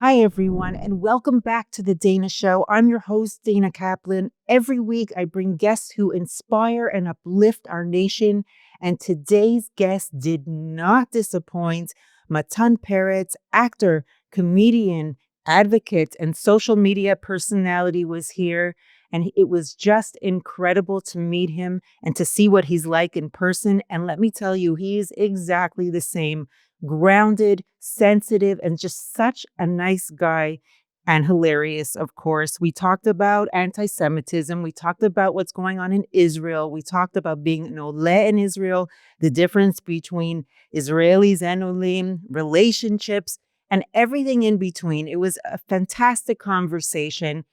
Hi, everyone, and welcome back to the Dayna Show. I'm your host, Dayna Kaplan. Every week, I bring guests who inspire and uplift our nation. And today's guest did not disappoint. Matan Peretz, actor, comedian, advocate, and social media personality, was here. And it was just incredible to meet him and to see what he's like in person. And let me tell you, he's exactly the same, grounded, sensitive, and just such a nice guy and hilarious, of course. We talked about anti Semitism. We talked about what's going on in Israel. We talked about being an Ole in Israel, the difference between Israelis and Olim, relationships, and everything in between. It was a fantastic conversation,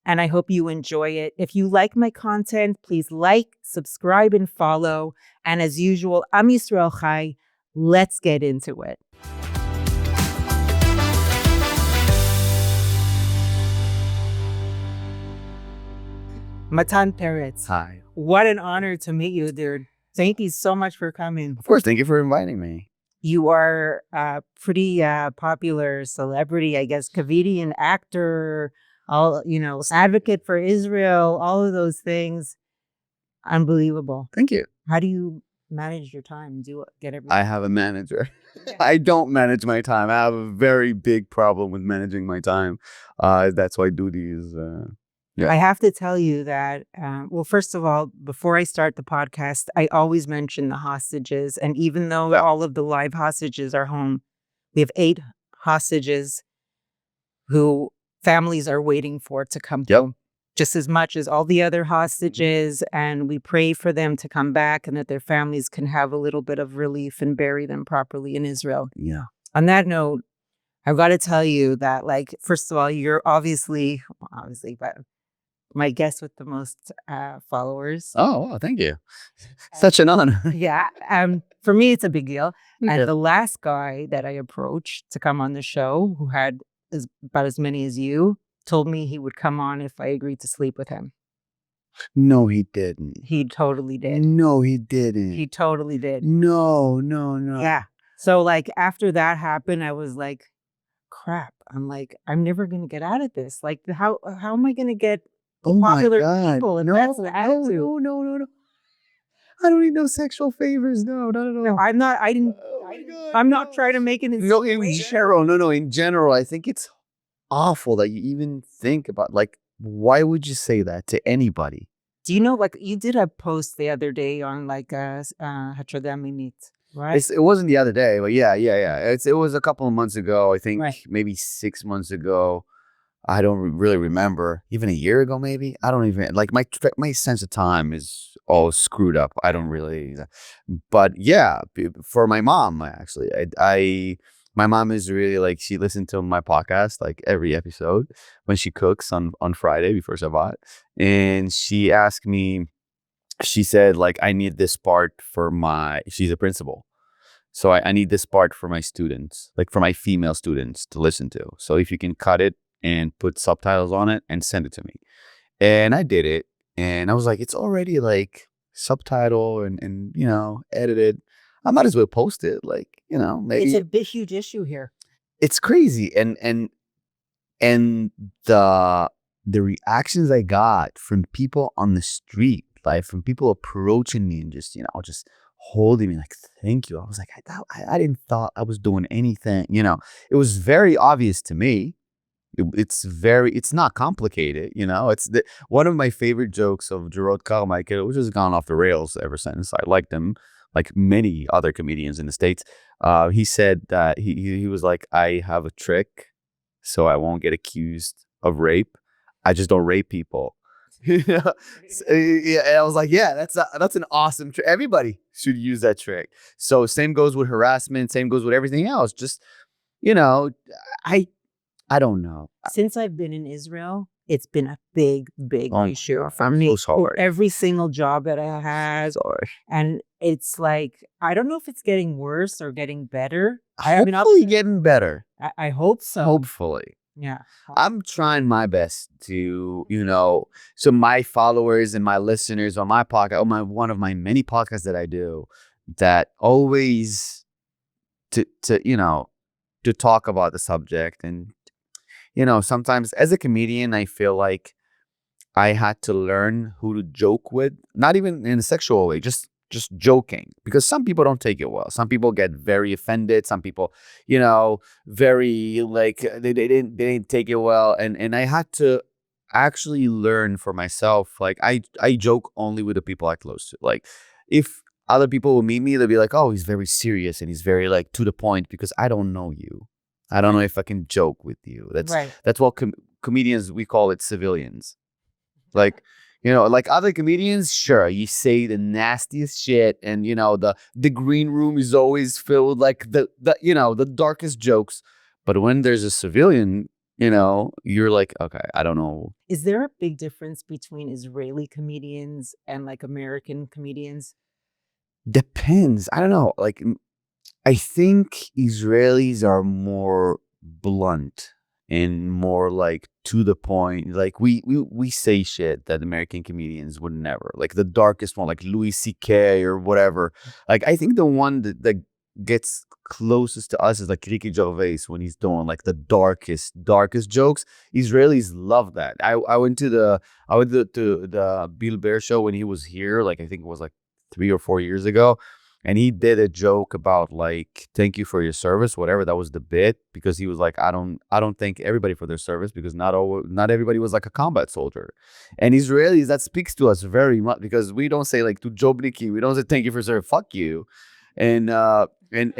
and I hope you enjoy it. If you like my content, please like, subscribe, and follow. And as usual, Am Yisrael Chai. Let's get into it. Matan Peretz. Hi. What an honor to meet you, dude. Thank you so much for coming. Of course, thank you for inviting me. You are a pretty popular celebrity, I guess, comedian, actor, advocate for Israel, all of those things. Unbelievable. Thank you. How do you manage your time? Get everything? I have a manager. I don't manage my time. I have a very big problem with managing my time. That's why I do these. Yeah. I have to tell you that, well, first of all, before I start the podcast, I always mention the hostages. And even though all of the live hostages are home, we have 8 hostages who families are waiting for to come home, just as much as all the other hostages. And we pray for them to come back and that their families can have a little bit of relief and bury them properly in Israel. Yeah. On that note, I've got to tell you that, like, first of all, you're obviously, but my guest with the most followers. Oh, wow, thank you. Such an honor. Yeah. For me, it's a big deal. And the last guy that I approached to come on the show, who had about as many as you, told me he would come on if I agreed to sleep with him. No, he didn't. He totally did. No, he didn't. He totally did. No. Yeah. So, like, after that happened, I was like, crap. I'm like, I'm never going to get out of this. Like, how am I going to get popular people? And that's the attitude. No. I don't need no sexual favors. No. I'm not. I didn't. I'm not trying to make it in general, I think it's awful that you even think about, like, why would you say that to anybody? Do you know, like, you did a post the other day on, like, Hatrada Minit, right? It wasn't the other day, but yeah. It was a couple of months ago. I think maybe 6 months ago. I don't really remember. Even a year ago, maybe. I don't even, like, my sense of time is all screwed up. I don't really. But yeah, for my mom, actually, my mom is really, like, she listened to my podcast, like, every episode when she cooks on Friday before Shabbat. And she asked me, she said, like, I need this part for she's a principal. So I need this part for my students, like for my female students to listen to. So if you can cut it and put subtitles on it and send it to me. And I did it. And I was like, it's already, like, subtitle and edited. I might as well post it. Like, maybe it's a big, huge issue here. It's crazy. And the reactions I got from people on the street, like from people approaching me and just holding me, like, thank you. I was like, I didn't thought I was doing anything. It was very obvious to me. It's not complicated. It's one of my favorite jokes of Gerard Carmichael, which has gone off the rails ever since. I liked him, like many other comedians in the States. He said that he was like, I have a trick so I won't get accused of rape. I just don't rape people. Yeah, and I was like, yeah, that's an awesome trick. Everybody should use that trick. So same goes with harassment. Same goes with everything else. Just, I don't know. Since I've been in Israel, it's been a big issue for me. So every single job that I had. And it's like, I don't know if it's getting worse or getting better. Hopefully getting better. I hope so. Hopefully. Yeah. I'm trying my best to, so my followers and my listeners on my podcast, one of my many podcasts that I do, that always to talk about the subject and sometimes as a comedian, I feel like I had to learn who to joke with, not even in a sexual way, just joking, because some people don't take it well. Some people get very offended. Some people, very like they didn't take it well, and I had to actually learn for myself. Like I joke only with the people I close to. Like if other people will meet me, they'll be like, "Oh, he's very serious and he's very like to the point," because I don't know you. I don't know if I can joke with you. Right. That's what comedians, we call it civilians. Like, like other comedians, sure, you say the nastiest shit, and the green room is always filled with like the darkest jokes. But when there's a civilian, you're like, okay, I don't know. Is there a big difference between Israeli comedians and like American comedians? Depends. I don't know. Like, I think Israelis are more blunt and more like to the point. Like we say shit that American comedians would never. Like the darkest one, like Louis C.K. or whatever. Like I think the one that gets closest to us is like Ricky Gervais when he's doing like the darkest jokes. Israelis love that. I went to the Bill Bear show when he was here. Like I think it was like 3 or 4 years ago, and he did a joke about like thank you for your service, whatever. That was the bit, because he was like, I don't thank everybody for their service, because not everybody was like a combat soldier. And Israelis, that speaks to us very much, because we don't say like to Jobniki, we don't say thank you for service, fuck you. And and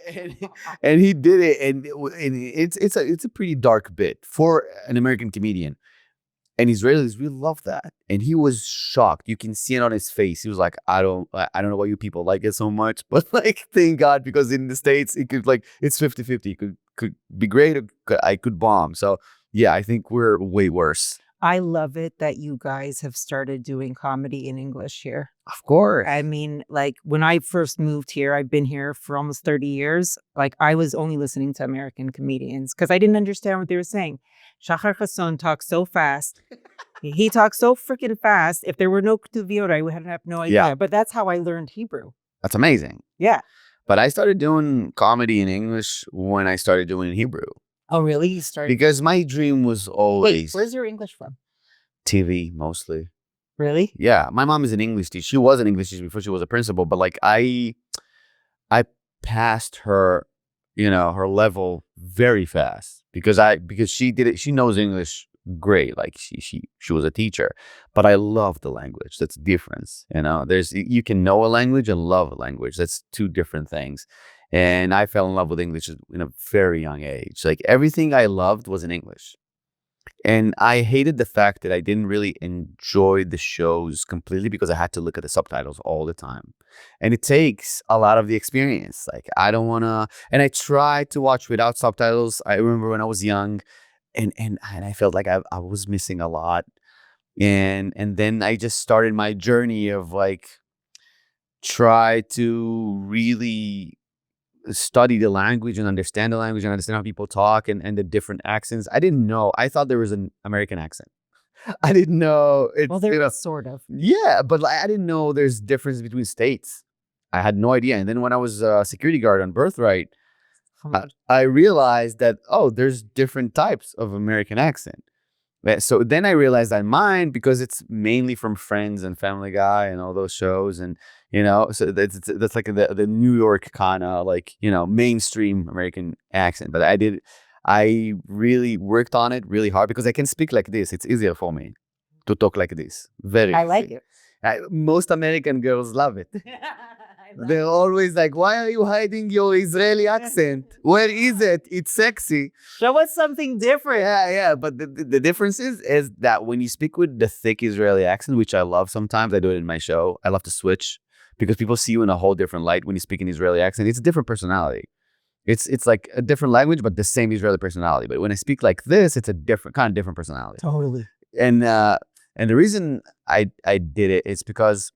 and, and he did it, and it's a pretty dark bit for an American comedian. And Israelis, we love that. And he was shocked. You can see it on his face. He was like, I don't know why you people like it so much. But like, thank God, because in the States, it could like, it's 50-50. It could be great, or I could bomb. So yeah, I think we're way worse. I love it that you guys have started doing comedy in English here. Of course. I mean, like when I first moved here, I've been here for almost 30 years. Like I was only listening to American comedians because I didn't understand what they were saying. Shachar Chasson talks so fast. He talks so freaking fast. If there were no Ketuvot, I would have no idea. Yeah. But that's how I learned Hebrew. That's amazing. Yeah. But I started doing comedy in English when I started doing Hebrew. Oh, really? You started? Because my dream was always... Wait, where's your English from? TV, mostly. Really? Yeah. My mom is an English teacher. She was an English teacher before she was a principal. But like I passed her, her level very fast, because she did it. She knows English great. Like she was a teacher, but I love the language. That's the difference. You can know a language and love a language. That's two different things. And I fell in love with English in a very young age. Like everything I loved was in English. And I hated the fact that I didn't really enjoy the shows completely, because I had to look at the subtitles all the time. And it takes a lot of the experience. Like I don't want to, and I tried to watch without subtitles. I remember when I was young, and I felt like I was missing a lot. And then I just started my journey of like, try to really study the language and understand the language and understand how people talk and the different accents. I didn't know. I thought there was an American accent. I didn't know. Well, there is sort of. Yeah, but like, I didn't know there's difference between states. I had no idea. And then when I was a security guard on Birthright, I realized that, there's different types of American accent. So then I realized that mine, because it's mainly from Friends and Family Guy and all those shows, and so that's like the New York kind of like mainstream American accent. But I really worked on it really hard, because I can speak like this. It's easier for me to talk like this. I like it. Most American girls love it. They're always like, why are you hiding your Israeli accent? Where is it? It's sexy. Show us something different. Yeah. But the difference is that when you speak with the thick Israeli accent, which I love sometimes, I do it in my show. I love to switch, because people see you in a whole different light when you speak an Israeli accent. It's a different personality. It's like a different language, but the same Israeli personality. But when I speak like this, it's a different personality. Totally. And the reason I did it is because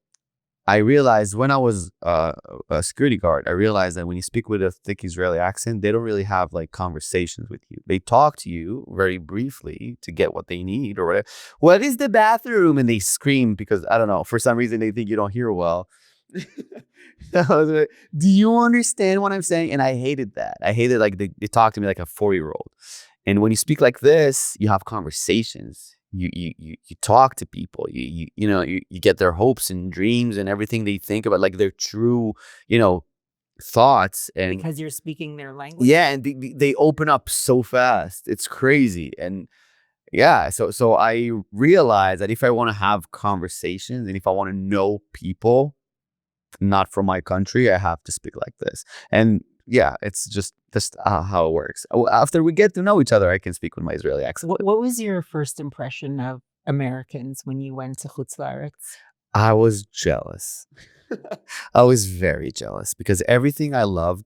I realized when I was a security guard, I realized that when you speak with a thick Israeli accent, they don't really have like conversations with you. They talk to you very briefly to get what they need or whatever. What is the bathroom? And they scream because, I don't know, for some reason they think you don't hear well. Do you understand what I'm saying? And I hated that. I hated like they talk to me like a 4-year-old. And when you speak like this, you have conversations. You talk to people. You get their hopes and dreams and everything they think about, like their true, thoughts. And Because you're speaking their language. yeah, and they open up so fast. It's crazy. And yeah, so I realized that if I want to have conversations and if I want to know people not from my country, I have to speak like this. And yeah, it's just how it works. After we get to know each other, I can speak with my Israeli accent. What was your first impression of Americans when you went to Chutz La'aretz? I was jealous. I was very jealous because everything I loved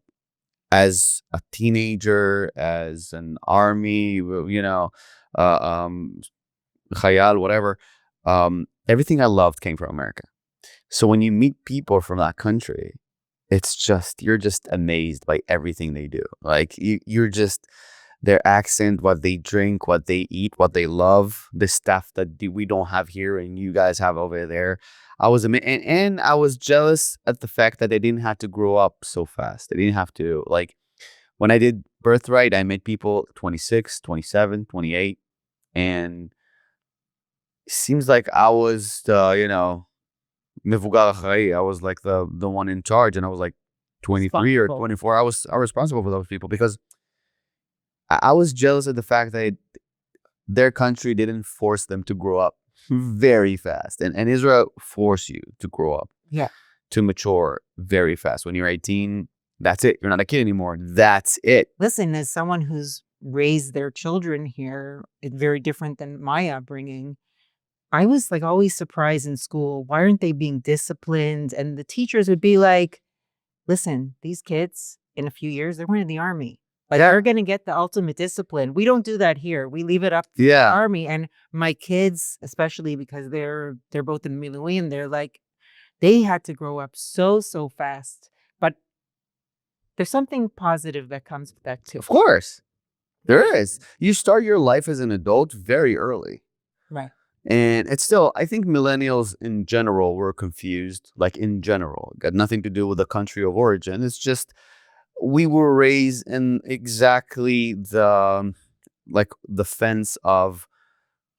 as a teenager, as an army, chayal, whatever, everything I loved came from America. So when you meet people from that country, you're just amazed by everything they do. Like you're just their accent, what they drink, what they eat, what they love, the stuff that we don't have here and you guys have over there. I was and I was jealous at the fact that they didn't have to grow up so fast. They didn't have to, like, when I did Birthright, I met people 26, 27, 28, and it seems like I was the, מבוגר אחראי. I was like the one in charge, and I was like 23 or 24. I was responsible for those people because I was jealous of the fact that their country didn't force them to grow up very fast. And Israel forced you to grow up. Yeah. To mature very fast. When you're 18, that's it. You're not a kid anymore. That's it. Listen, as someone who's raised their children here, it's very different than my upbringing. I was like always surprised in school. Why aren't they being disciplined? And the teachers would be like, listen, these kids in a few years, they're going to the army. Like they're going to get the ultimate discipline. We don't do that here. We leave it up to the army. And my kids, especially because they're both in Miluim, they're like, they had to grow up so fast. But there's something positive that comes with that too. Of course. There is. You start your life as an adult very early. Right. And it's still, I think millennials in general were confused, like in general. It got nothing to do with the country of origin. It's just, we were raised in exactly the fence of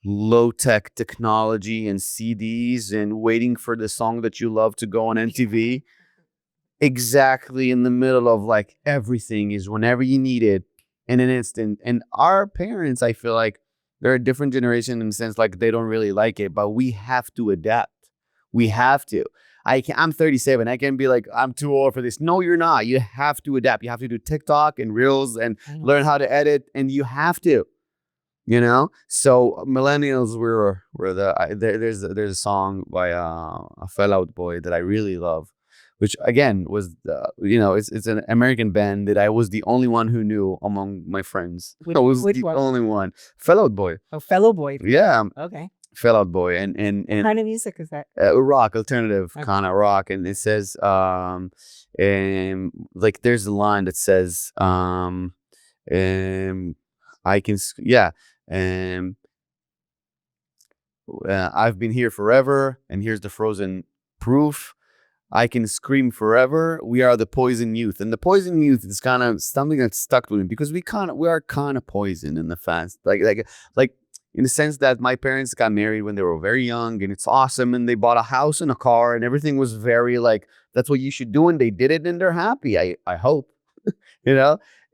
low-tech technology and CDs and waiting for the song that you love to go on MTV. Exactly in the middle of like everything is whenever you need it in an instant. And our parents, I feel like, they're a different generation in the sense like they don't really like it, but we have to adapt. We have to. I'm 37. I can be like, I'm too old for this. No, you're not. You have to adapt. You have to do TikTok and Reels and learn how to edit, and you have to. So millennials there's a song by a Fallout Boy that I really love, which again was it's an American band that I was the only one who knew among my friends. I was the only one. Fallout Boy. Oh, Fellow Boy. Yeah. Okay. Fallout Boy and what kind of music is that? Rock, alternative kind of rock, and it says and like there's a line that says I can I've been here forever, and here's the frozen proof. I can scream forever. We are the poison youth, and the poison youth is kind of something that stuck with me because we are kind of poison in the fast, like in the sense that my parents got married when they were very young, and it's awesome, and they bought a house and a car, and everything was very like that's what you should do, and they did it, and they're happy. I hope,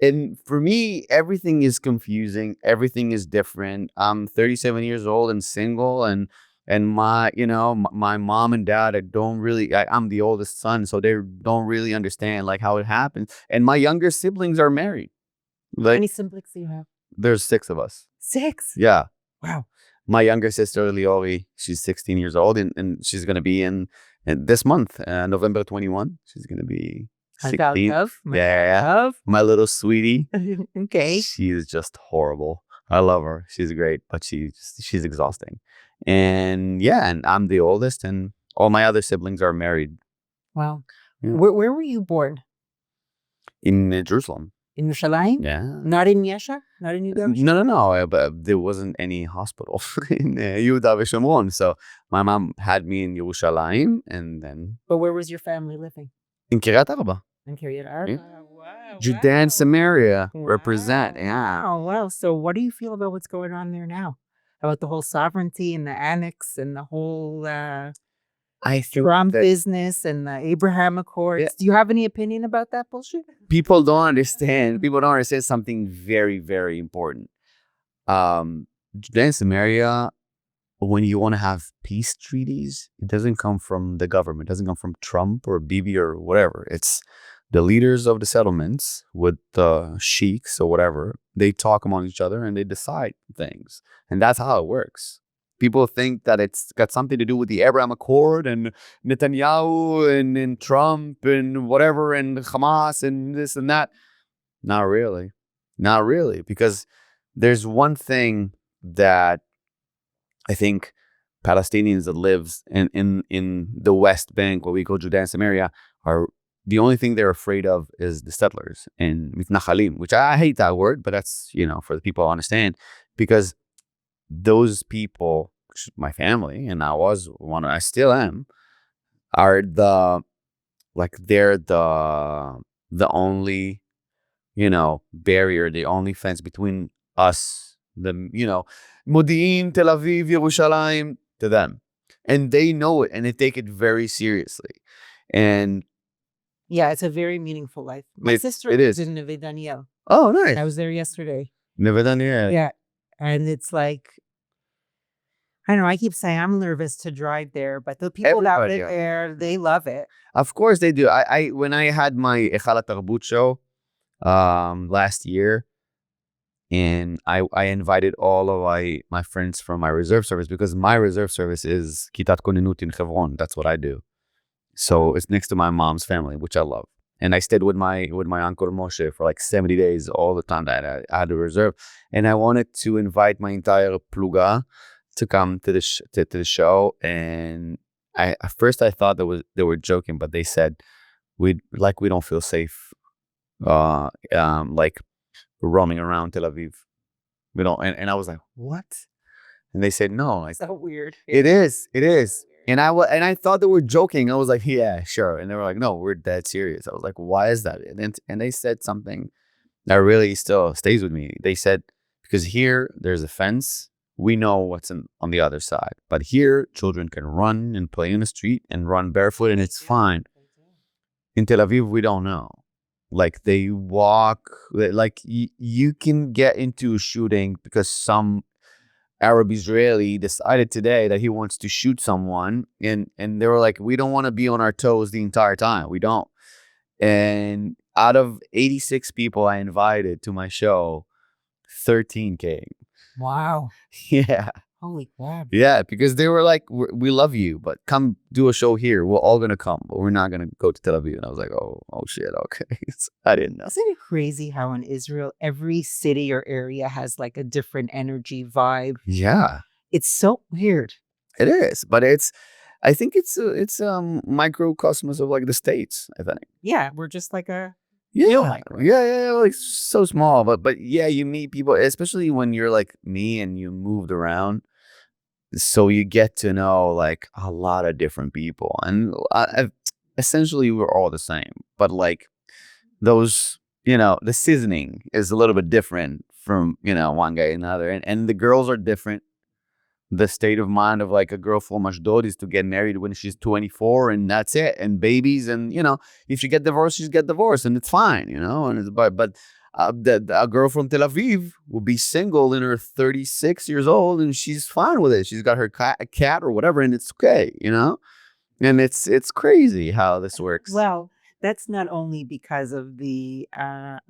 And for me, everything is confusing. Everything is different. I'm 37 years old and single, and my my mom and dad I'm the oldest son, so they don't really understand like how it happens. And my younger siblings are married. Like, how many siblings do you have? There's 6 of us. 6? Yeah. Wow. My younger sister Liori, she's 16 years old, and she's gonna be in this month, November 21. She's gonna be 16. Yeah. My little sweetie. Okay. She is just horrible. I love her. She's great, but she's exhausting. And yeah, and I'm the oldest, and all my other siblings are married. Wow. Yeah. Where were you born? In Jerusalem. In Yerushalayim? Yeah. Not in Yesha? Not in Yehuda? No. But there wasn't any hospital in Yehuda v'Shomron. So my mom had me in Yerushalayim, and then. But where was your family living? In Kiryat Arba. In Kiryat Arba. Yeah. Wow. Judea and Samaria represent. Yeah. Oh, wow. So what do you feel about what's going on there now? About the whole sovereignty and the annex and the whole I think Trump that business and the Abraham Accords. Do you have any opinion about that bullshit? people don't understand. People don't understand something very, very important. Judea and Samaria, when you want to have peace treaties, it doesn't come from the government. It doesn't come from Trump or Bibi or whatever. It's the leaders of the settlements with the sheiks or whatever. They talk among each other and they decide things. And that's how it works. People think that it's got something to do with the Abraham Accord and Netanyahu and Trump and whatever and Hamas and this and that. Not really. Not really. Because there's one thing that I think Palestinians that lives in the West Bank, what we call Judea and Samaria, are the only thing they're afraid of is the settlers and mitnachalim, which I hate that word, but that's, for the people to understand, because those people, which is my family, and I was one, I still am, are they're the only, barrier, the only fence between us, Modi'in, Tel Aviv, Yerushalayim, to them. And they know it and they take it very seriously. And yeah, it's a very meaningful life. My sister is in Neve Daniel. Oh, nice. I was there yesterday. Neve Daniel. Yeah. And it's like, I don't know, I keep saying I'm nervous to drive there, but the people out there, they love it. Of course they do. When I had my Echala Tarbut show last year, and I invited all of my friends from my reserve service, because my reserve service is Kitat Konenut in Hebron. That's what I do. So it's next to my mom's family, which I love. And I stayed with my uncle Moshe for like 70 days, all the time that I had a reserve. And I wanted to invite my entire pluga to come to the show. And at first I thought they were joking, but they said we don't feel safe like roaming around Tel Aviv. We don't, and I was like, what? And they said no. So weird. It is. And I thought they were joking. I was like, yeah, sure. And they were like, no, we're dead serious. I was like, why is that? And they said something that really still stays with me. They said, because here there's a fence. We know what's on the other side. But here, children can run and play in the street and run barefoot, and it's fine. In Tel Aviv, we don't know. Like, they walk, like, you can get into a shooting because some Arab Israeli decided today that he wants to shoot someone, and they were like, we don't want to be on our toes the entire time. We don't. And out of 86 people I invited to my show, 13 came. Wow. Yeah. Holy crap. Yeah, because they were like, we love you, but come do a show here. We're all going to come, but we're not going to go to Tel Aviv. And I was like, oh shit, okay. I didn't know. Isn't it crazy how in Israel, every city or area has like a different energy vibe? Yeah. It's so weird. It is, but I think it's a microcosmos of like the States, I think. Yeah, we're just like a... Yeah, like so small, but yeah, you meet people, especially when you're like me and you moved around, so you get to know like a lot of different people, and essentially we're all the same, but like those, the seasoning is a little bit different from one guy and another, and the girls are different. The state of mind of like a girl from Ashdod is to get married when she's 24 and that's it, and babies, and if you get divorced, you get divorced and it's fine, and it's, but a girl from Tel Aviv will be single in her 36 years old and she's fine with it. She's got her cat or whatever, and it's okay, and it's crazy how this works. Well, that's not only because of the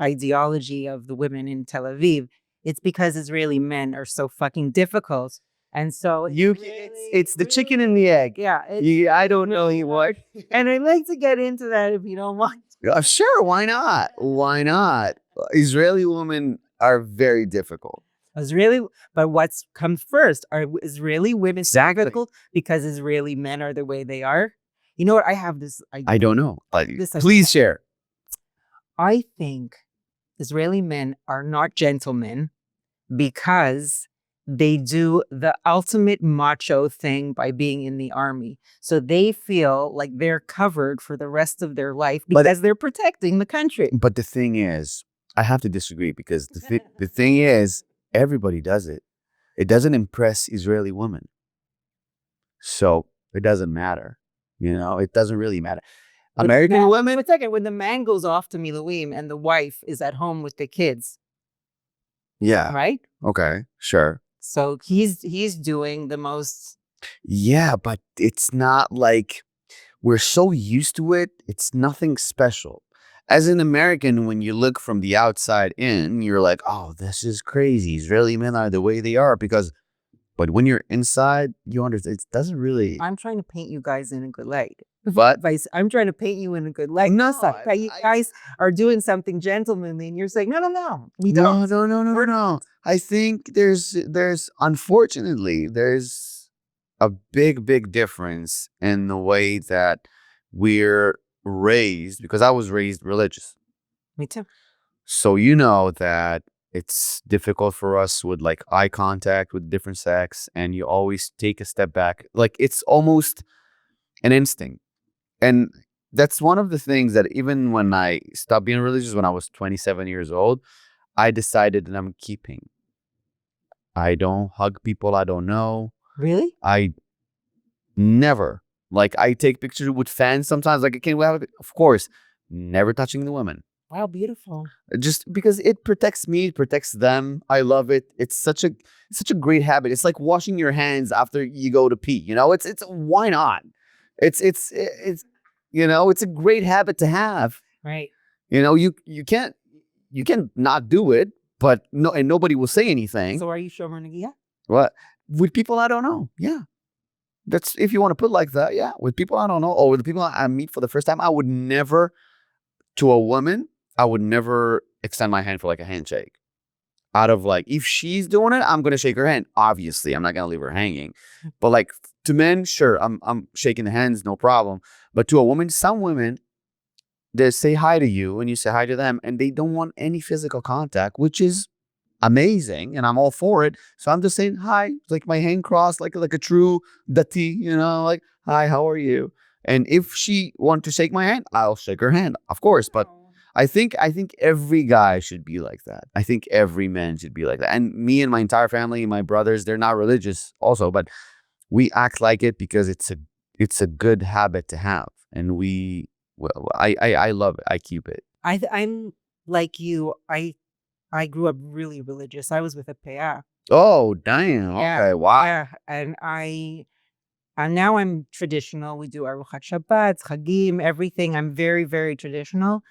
ideology of the women in Tel Aviv. It's because Israeli men are so fucking difficult. And so it's the chicken and the egg. Yeah. I don't know what. And I'd like to get into that if you don't mind. Sure, why not? Why not? Israeli women are very difficult. But what's comes first? Are Israeli women difficult because Israeli men are the way they are? You know what? I have this idea. I don't know. Please share. I think Israeli men are not gentlemen because they do the ultimate macho thing by being in the army. So they feel like they're covered for the rest of their life because they're protecting the country. But the thing is, I have to disagree because the thing is, everybody does it. It doesn't impress Israeli women. So it doesn't matter. It doesn't really matter. American women. Wait a second, when the man goes off to Miluim and the wife is at home with the kids. Yeah. Right? Okay, sure. So he's doing the most. Yeah, but it's not like we're so used to it. It's nothing special. As an American, when you look from the outside in, you're like, oh, this is crazy. Israeli men are the way they are but when you're inside, you understand it doesn't really. I'm trying to paint you guys in a good light. But I'm trying to paint you in a good light. No, you guys are doing something gentlemanly, and you're saying, no, we don't. No. I think there's unfortunately there's a big difference in the way that we're raised, because I was raised religious. Me too. So you know that it's difficult for us with like eye contact with different sex, and you always take a step back. Like it's almost an instinct. And that's one of the things that even when I stopped being religious, when I was 27 years old, I decided that I'm keeping. I don't hug people I don't know. Really? I never. Like I take pictures with fans sometimes. Like I can't have it. Of course, never touching the women. Wow, beautiful. Just because it protects me, it protects them. I love it. It's such a great habit. It's like washing your hands after you go to pee. It's why not? It's it's a great habit to have. Right. You can't not do it, but nobody will say anything. So are you Shomer Nagia? What? With people I don't know. Yeah. That's if you want to put it like that. Yeah. With people I don't know, or with the people I meet for the first time, I would never, to a woman, I would never extend my hand for like a handshake. Out of like, if she's doing it, I'm gonna shake her hand. Obviously, I'm not gonna leave her hanging. But like to men, sure, I'm shaking the hands, no problem. But to a woman, some women, they say hi to you and you say hi to them, and they don't want any physical contact, which is amazing, and I'm all for it. So I'm just saying hi, like my hand crossed, like a true dati, like hi, how are you? And if she wants to shake my hand, I'll shake her hand, of course. But I think every guy should be like that. I think every man should be like that. And me and my entire family, my brothers, they're not religious also, but we act like it because it's a good habit to have. And I love it. I keep it. I'm like you. I grew up really religious. I was with a peah. Oh, damn. Yeah, Okay. Wow. Yeah, and now I'm traditional. We do Aruchat Shabbat, Chagim, everything. I'm very, very traditional.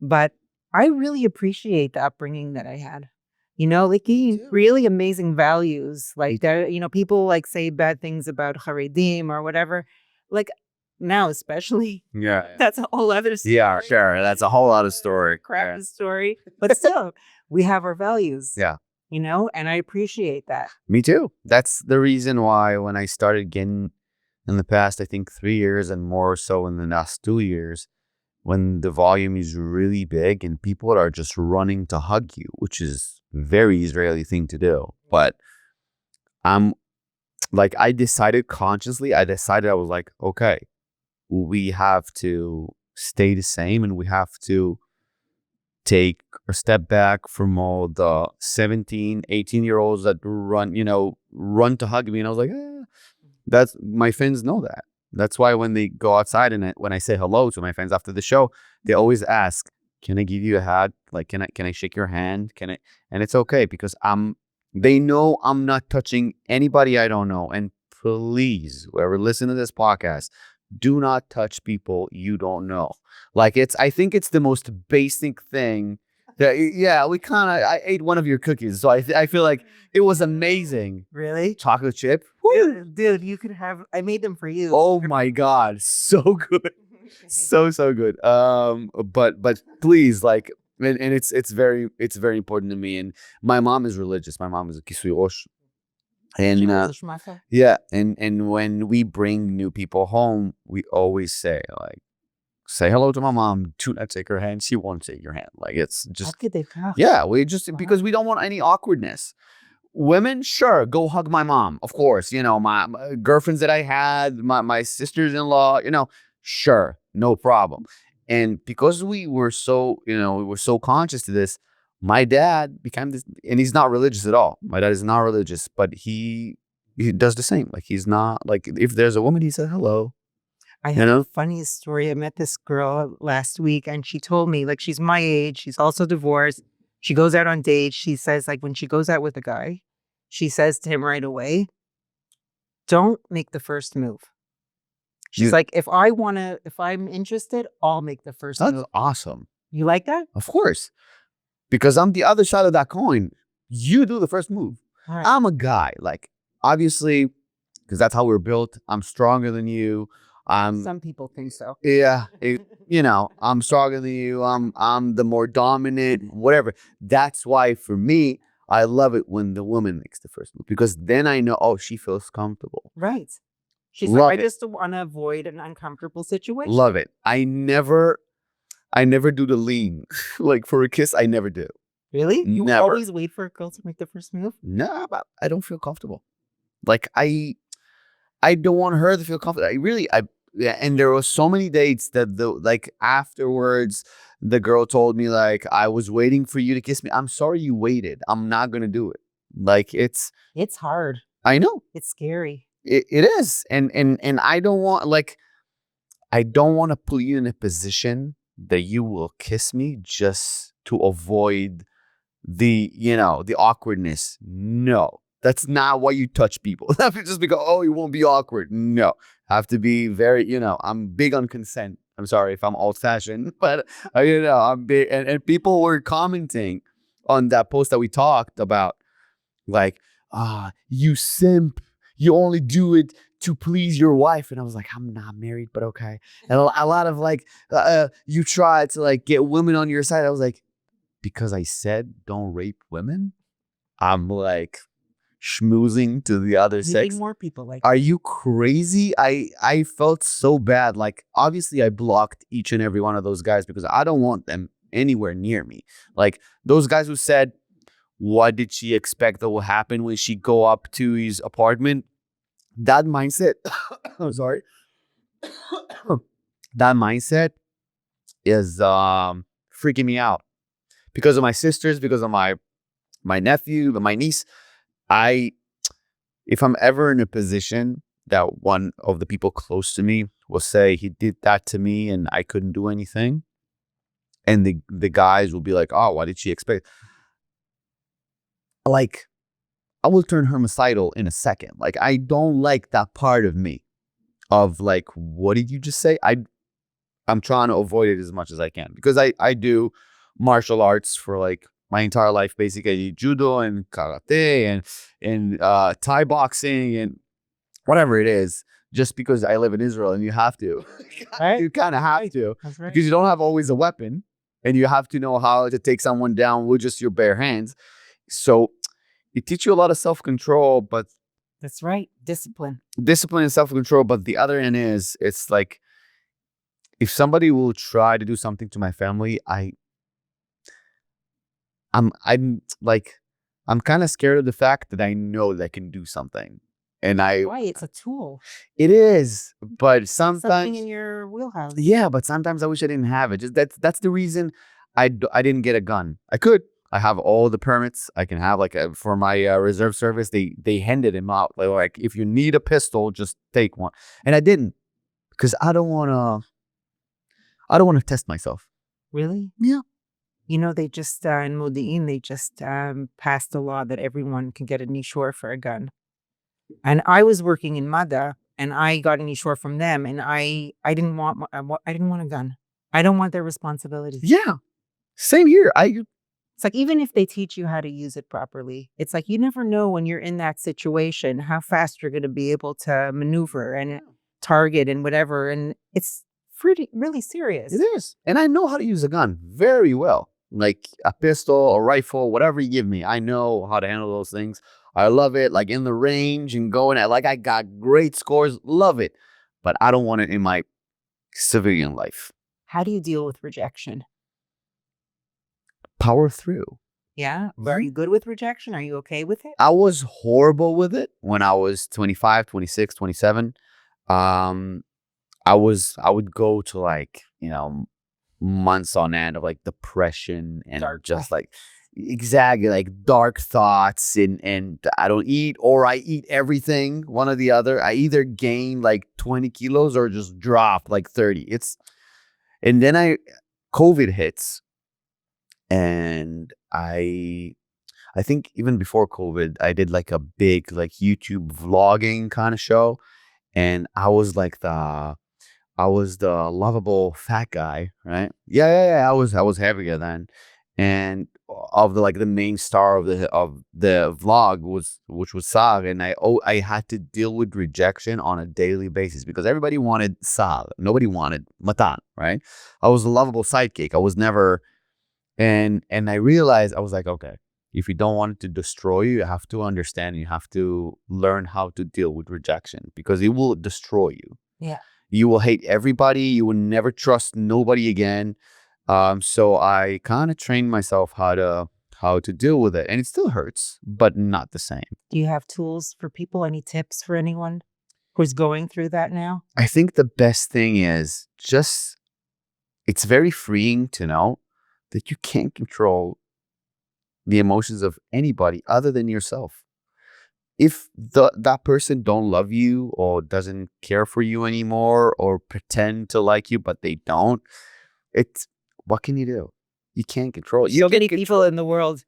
But I really appreciate the upbringing that I had. Like really amazing values. Like people like say bad things about Haredim or whatever. Like now, especially. Yeah. That's a whole other story. Yeah, sure. That's a whole other story. Crap story. But still, we have our values. Yeah. And I appreciate that. Me too. That's the reason why when I started getting in the past, I think 3 years and more so in the last 2 years, when the volume is really big and people are just running to hug you, which is a very Israeli thing to do. But I'm like, I decided consciously, I was like, okay, we have to stay the same and we have to take a step back from all the 17, 18-year-olds that run to hug me. And I was like, that's my fans know that. That's why when they go outside and when I say hello to my fans after the show, they always ask, can I give you a hug? Like, can I shake your hand? Can I? And it's okay because they know I'm not touching anybody I don't know. And please, whoever listens to this podcast, do not touch people you don't know. Like I think it's the most basic thing. I ate one of your cookies, so I feel like it was amazing. Really? Chocolate chip? Dude, you could have. I made them for you. Oh my God, so good, so good. But please, like, and it's very important to me. And my mom is religious. My mom is a Kisui Rosh. And and when we bring new people home, we always say like, say hello to my mom. Do not take her hand. She won't take your hand. Like it's just we just because we don't want any awkwardness. Women, sure, go hug my mom. Of course, my girlfriends that I had, my sisters-in-law, sure, no problem. And because we were so conscious to this, my dad became this, and he's not religious at all. My dad is not religious, but he does the same. Like he's not like if there's a woman, he says hello. I You have the know, funniest story. I met this girl last week and she told me, like, she's my age. She's also divorced. She goes out on dates. She says, like, when she goes out with a guy, she says to him right away, don't make the first move. She's you, like, if I'm interested, I'll make the first that's move. awesome. You like that? Of course, because I'm the other side of that coin. You do the first move. All right. I'm a guy, like obviously, because that's how we're built. I'm stronger than you. I'm Some people think so. Yeah, I'm stronger than you. I'm the more dominant, whatever. That's why for me, I love it when the woman makes the first move because then I know, oh, she feels comfortable. Right. She's Love like, I it. just want to avoid an uncomfortable situation. Love it. I never do the lean. Like for a kiss, I never do. Really? You Never. always wait for a girl to make the first move? No, but I don't feel comfortable. Like I don't want her to feel comfortable. Yeah, and there were so many dates that like afterwards, the girl told me like I was waiting for you to kiss me. I'm sorry you waited. I'm not gonna do it. Like It's hard. I know It's scary. it is, and I don't want to put you in a position that you will kiss me just to avoid the awkwardness. No, that's not why you touch people. Just because, oh, you won't be awkward. No, have to be very, I'm big on consent. I'm sorry if I'm old fashioned, but I'm big. And people were commenting on that post that we talked about, like, you simp, you only do it to please your wife. And I was like, I'm not married, but okay. And a lot of like, you try to like get women on your side. I was like, because I said don't rape women, I'm like schmoozing to the other You sex. need more people like Are you crazy? I felt so bad. Like obviously I blocked each and every one of those guys because I don't want them anywhere near me. Like those guys who said, what did she expect that will happen when she go up to his apartment? That mindset, I'm sorry. That mindset is freaking me out. Because of my sisters, because of my nephew, my niece, if I'm ever in a position that one of the people close to me will say he did that to me and I couldn't do anything, and the guys will be like, oh, what did she expect? Like, I will turn hermicidal in a second. Like, I don't like that part of me of like, what did you just say? I'm trying to avoid it as much as I can because I do martial arts for like my entire life. Basically, I did judo and karate and Thai boxing and whatever it is. Just because I live in Israel and you have to, Right? you kind of have Right. to, That's right. because you don't have always a weapon, and you have to know how to take someone down with just your bare hands. So it teaches you a lot of self-control, but That's right. Discipline. discipline and self-control. But the other end is, it's like, if somebody will try to do something to my family, I'm like, I'm kind of scared of the fact that I know that I can do something. And Why? It's a tool. it is, but Something sometimes, in your wheelhouse. yeah, but sometimes I wish I didn't have it. Just that's the reason I didn't get a gun. I could. I have all the permits. I can have like for my reserve service. They handed him out. Like if you need a pistol, just take one. And I didn't because I don't want to test myself. Really? Yeah. You know, they just in Modi'in, they just passed a law that everyone can get a nishor for a gun. And I was working in Mada, and I got a nishor from them, and I didn't want I didn't want a gun. I don't want their responsibilities. Yeah. Same here. It's like even if they teach you how to use it properly, it's like you never know when you're in that situation how fast you're going to be able to maneuver and target and whatever. And it's really serious. It is. And I know how to use a gun very well. Like a pistol, a rifle, whatever you give me. I know how to handle those things. I love it. Like in the range and going at, like, I got great scores. Love it. But I don't want it in my civilian life. How do you deal with rejection? Power through. Yeah. Are you good with rejection? Are you okay with it? I was horrible with it when I was 25, 26, 27. Um, I would go to like, months on end of like depression and Dark just place. like exactly like dark thoughts and I don't eat or I eat everything, one or the other. I either gain like 20 kilos or just drop like 30. And then COVID hits and I think even before COVID, I did like a big like YouTube vlogging kind of show. And I was the lovable fat guy, right? Yeah. I was heavier then. And of the like the main star of the vlog was which was Sag. And I had to deal with rejection on a daily basis because everybody wanted Sag. Nobody wanted Matan, right? I was a lovable sidekick. I was never and I realized I was like, okay, if you don't want it to destroy you, you have to understand, you have to learn how to deal with rejection because it will destroy you. Yeah. You will hate everybody. You will never trust nobody again. So I kind of trained myself how to deal with it, and it still hurts, but not the same. Do you have tools for people? Any tips for anyone who's going through that now? I think the best thing is just it's very freeing to know that you can't control the emotions of anybody other than yourself. If that person don't love you or doesn't care for you anymore or pretend to like you but they don't, it's what can you do? You can't control it. So many people in the world.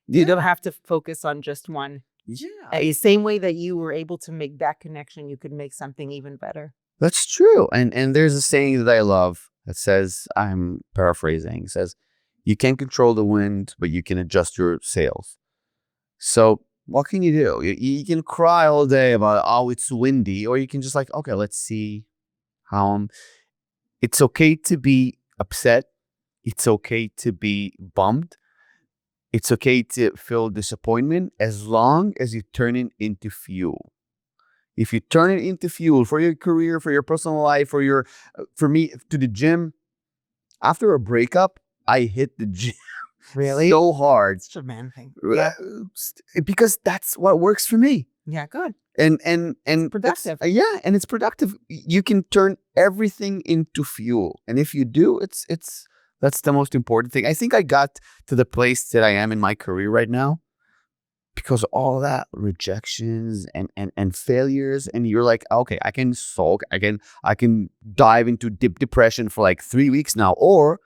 You Yeah. don't have to focus on just one. Yeah. Same way that you were able to make that connection, you could make something even better. That's true. And there's a saying that I love that says, I'm paraphrasing, it says, you can't control the wind, but you can adjust your sails. So what can you do? You can cry all day about, oh, it's windy, or you can just like, okay, let's see how it's okay to be upset. It's okay to be bummed. It's okay to feel disappointment as long as you turn it into fuel. If you turn it into fuel for your career, for your personal life, for me, to the gym, after a breakup, I hit the gym Really? so hard. It's a man thing. Yeah. Because that's what works for me. Yeah, good. And productive. Yeah, and it's productive. You can turn everything into fuel. And if you do, that's the most important thing. I think I got to the place that I am in my career right now because of all that rejections and failures, and you're like, okay, I can sulk, I can dive into deep depression for like 3 weeks now, or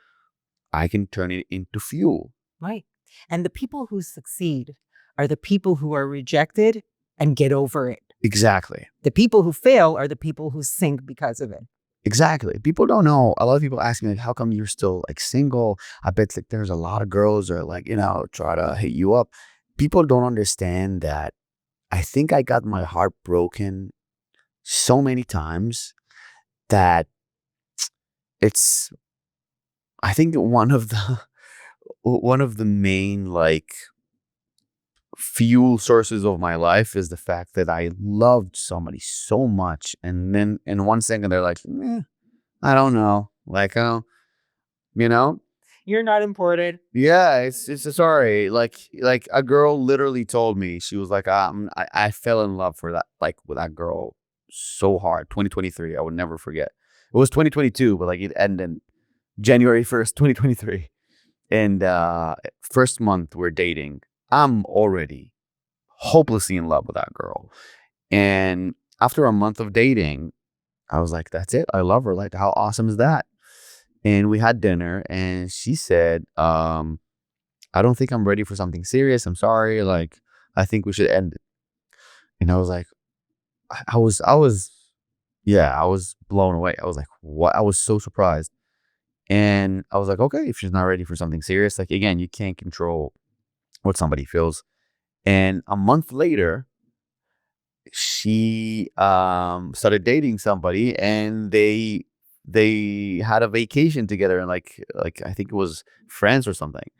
I can turn it into fuel. Right. And the people who succeed are the people who are rejected and get over it. Exactly. The people who fail are the people who sink because of it. Exactly. People don't know. A lot of people ask me, like, how come you're still like single? I bet like there's a lot of girls that are like, try to hit you up. People don't understand that I think I got my heart broken so many times that I think one of the main like fuel sources of my life is the fact that I loved somebody so much, and then in 1 second they're like, I don't know, like, You're not important. yeah, it's sorry. Like a girl literally told me, she was like, I fell in love for that, like with that girl so hard. 2023, I would never forget. It was 2022, but like it ended January 1st, 2023. And first month we're dating, I'm already hopelessly in love with that girl. And after a month of dating, I was like, that's it. I love her. Like, how awesome is that? And we had dinner and she said, I don't think I'm ready for something serious. I'm sorry. Like, I think we should end it. And I was like, I was blown away. I was like, what? I was so surprised. And I was like, okay, if she's not ready for something serious, like, again, you can't control what somebody feels. And a month later, she started dating somebody, and they had a vacation together, and like I think it was France or something.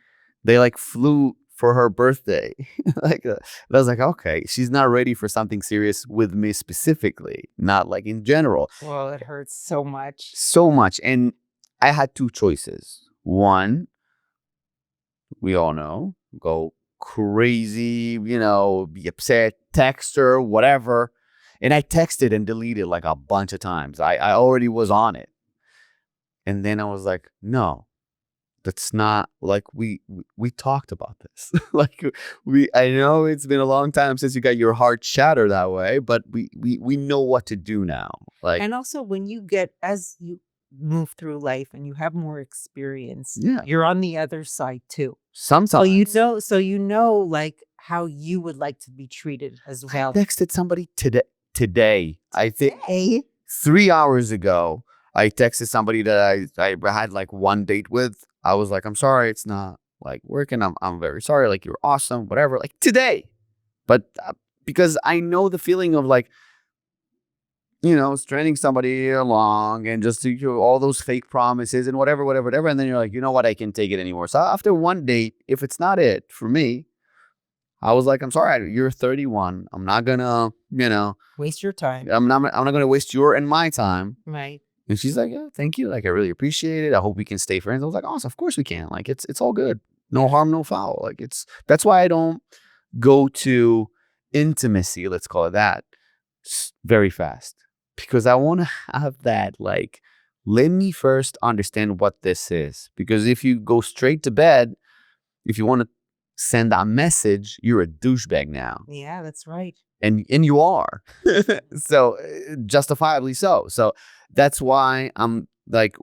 They like flew for her birthday. Like I was like, okay, she's not ready for something serious with me specifically, not like in general. Well, it hurts so much. So much. And I had two choices. One, we all know, go crazy, be upset, text her, whatever. And I texted and deleted like a bunch of times. I already was on it. And then I was like, no, that's not like we talked about this. Like I know it's been a long time since you got your heart shattered that way, but we know what to do now. Like, And also when as you move through life and you have more experience, yeah, you're on the other side too. sometimes. So you know like how you would like to be treated as I well. texted somebody today. I think Hey. 3 hours ago, I texted somebody that I had like one date with. I was like, I'm sorry, it's not like working. I'm very sorry. Like, you're awesome, whatever. Like today, but because I know the feeling of like, stringing somebody along and just all those fake promises and whatever, whatever, whatever. And then you're like, you know what? I can't take it anymore. So after one date, if it's not it for me, I was like, I'm sorry, you're 31. I'm not gonna, Waste your time. I'm not gonna waste your and my time. Right. And she's like, yeah, thank you. Like, I really appreciate it. I hope we can stay friends. I was like, awesome, of course we can. Like, it's all good. No harm, no foul. Like, that's why I don't go to intimacy, let's call it that, very fast. Because I want to have that, like, let me first understand what this is. Because if you go straight to bed, if you want to send that message, you're a douchebag now. Yeah, that's right. And you are. So justifiably so. So that's why I'm like,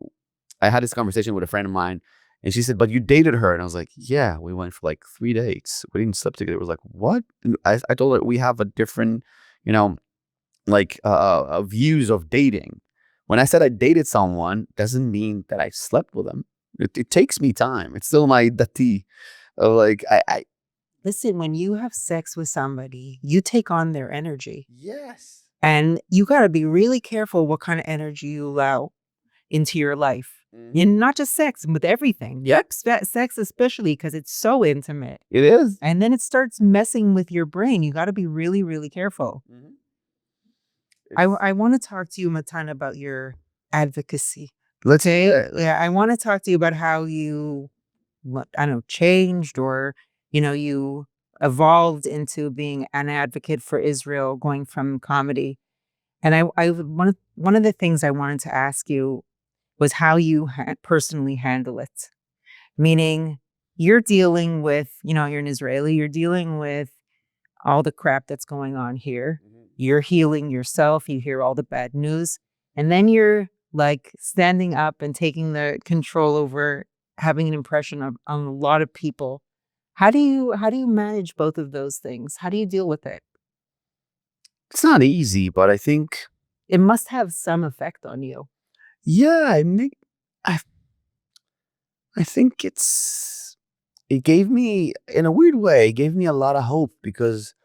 I had this conversation with a friend of mine, and she said, but you dated her. And I was like, yeah, we went for like 3 dates. We didn't sleep together. It was like, what? And I told her we have a different, like views of dating. When I said I dated someone, doesn't mean that I slept with them. It takes me time. It's still my dati. Like I Listen, when you have sex with somebody, you take on their energy. yes. And you got to be really careful what kind of energy you allow into your life. And not just sex, with everything. Yep. Sex especially because it's so intimate. It is. And then it starts messing with your brain. You got to be really, really careful. I want to talk to you, Matan, about your advocacy. Let's Yeah, I want to talk to you about how you, I don't know, changed or, you evolved into being an advocate for Israel, going from comedy. And one of the things I wanted to ask you was how you personally handle it. Meaning, you're dealing with, you're an Israeli, you're dealing with all the crap that's going on here. You're healing yourself, you hear all the bad news, and then you're like standing up and taking the control over having an impression on a lot of people. How do you manage both of those things? How do you deal with it? It's not easy, but I think It must have some effect on you. yeah, I think it gave me, in a weird way, it gave me a lot of hope because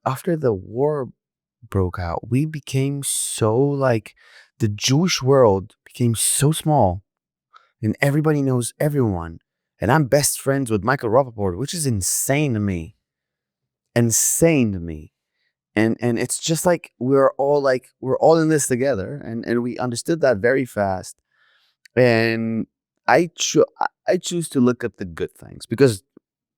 after the war broke out, we became so like, the Jewish world became so small and everybody knows everyone. And I'm best friends with Michael Rappaport, which is insane to me. Insane to me. And it's just like we're all in this together, and we understood that very fast. And I choose to look at the good things because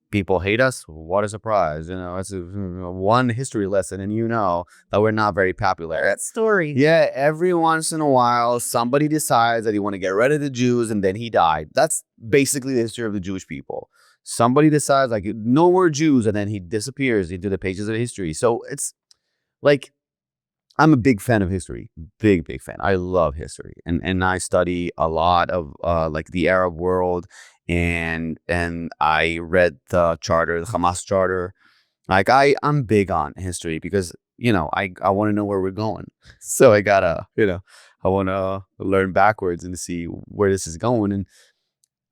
people hate us. What a surprise! It's one history lesson, and that we're not very popular. That story. Yeah, every once in a while, somebody decides that he want to get rid of the Jews, and then he died. That's basically the history of the Jewish people. Somebody decides like no more Jews, and then he disappears into the pages of history. So it's like, I'm a big fan of history, big fan. I love history, and I study a lot of like the Arab world, and I read the charter, the Hamas charter. Like I'm big on history because I want to know where we're going. So I gotta I want to learn backwards and see where this is going.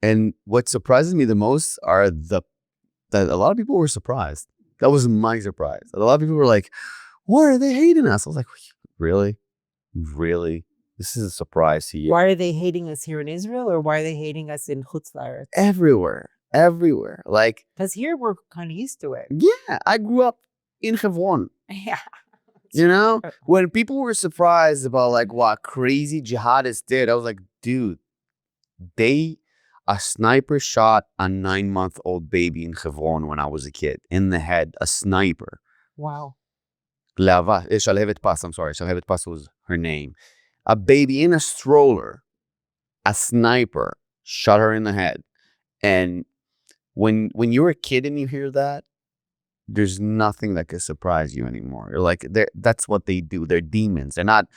And what surprises me the most are that a lot of people were surprised. That was my surprise. A lot of people were like, why are they hating us? I was like, really? Really? This is a surprise to you. Why are they hating us here in Israel, or why are they hating us in Chutz La'aretz? Everywhere. Like, because here we're kind of used to it. Yeah, I grew up in Hebron. Yeah. When people were surprised about like what crazy jihadists did, I was like, dude, A sniper shot a 9-month-old baby in Hebron when I was a kid, in the head, a sniper. Wow. Shalhevet Pas, I'm sorry. Shalhevet Pas was her name. A baby in a stroller, a sniper shot her in the head. And when you're a kid and you hear that, there's nothing that could surprise you anymore. You're like, that's what they do. They're demons. They're not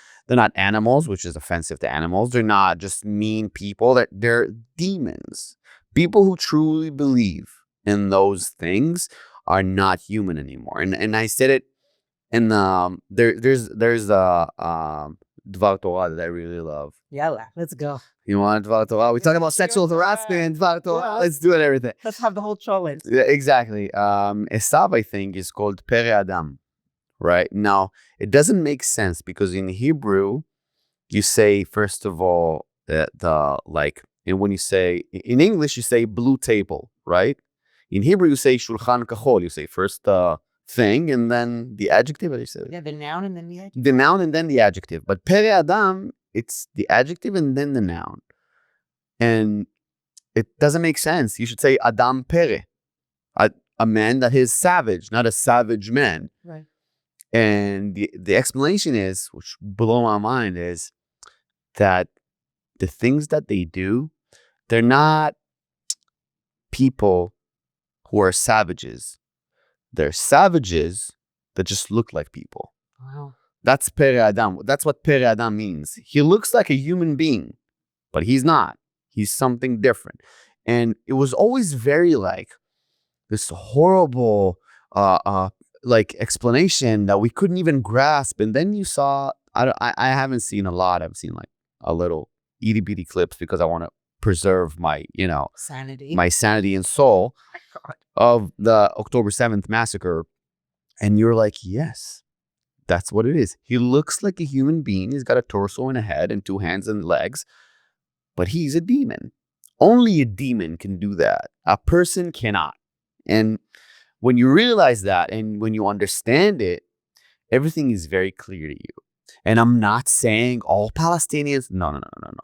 animals, which is offensive to animals. They're not just mean people. They're demons. People who truly believe in those things are not human anymore. And I said it in the there's a Dvar Torah that I really love. Yalla, let's go. You want Dvar Torah? We talk about sexual harassment, Dvar Torah. Yeah. Let's do it, everything. Let's have the whole cholent. Yeah, exactly. Esav, I think, is called Pere Adam. Right? Now, it doesn't make sense because in Hebrew, you say, first of all, and when you say, in English, you say blue table, right? In Hebrew, you say shulchan kachol. You say first the thing and then the adjective. What do you say? Yeah, the noun and then the adjective. The noun and then the adjective. But Pere Adam, it's the adjective and then the noun. And it doesn't make sense. You should say Adam Pere, a man that is savage, not a savage man. Right. And the explanation is, which blew my mind, is that the things that they do, they're not people who are savages. They're savages that just look like people. Wow. That's Pere Adam. That's what Pere Adam means. He looks like a human being, but he's not. He's something different. And it was always very like this horrible explanation that we couldn't even grasp. And then you saw, I haven't seen a lot. I've seen like a little itty bitty clips because I want to preserve my, sanity, my sanity and soul of the October 7th massacre. And you're like, yes, that's what it is. He looks like a human being. He's got a torso and a head and 2 hands and legs, but he's a demon. Only a demon can do that. A person cannot. And when you realize that and when you understand it, everything is very clear to you. And I'm not saying all Palestinians. No.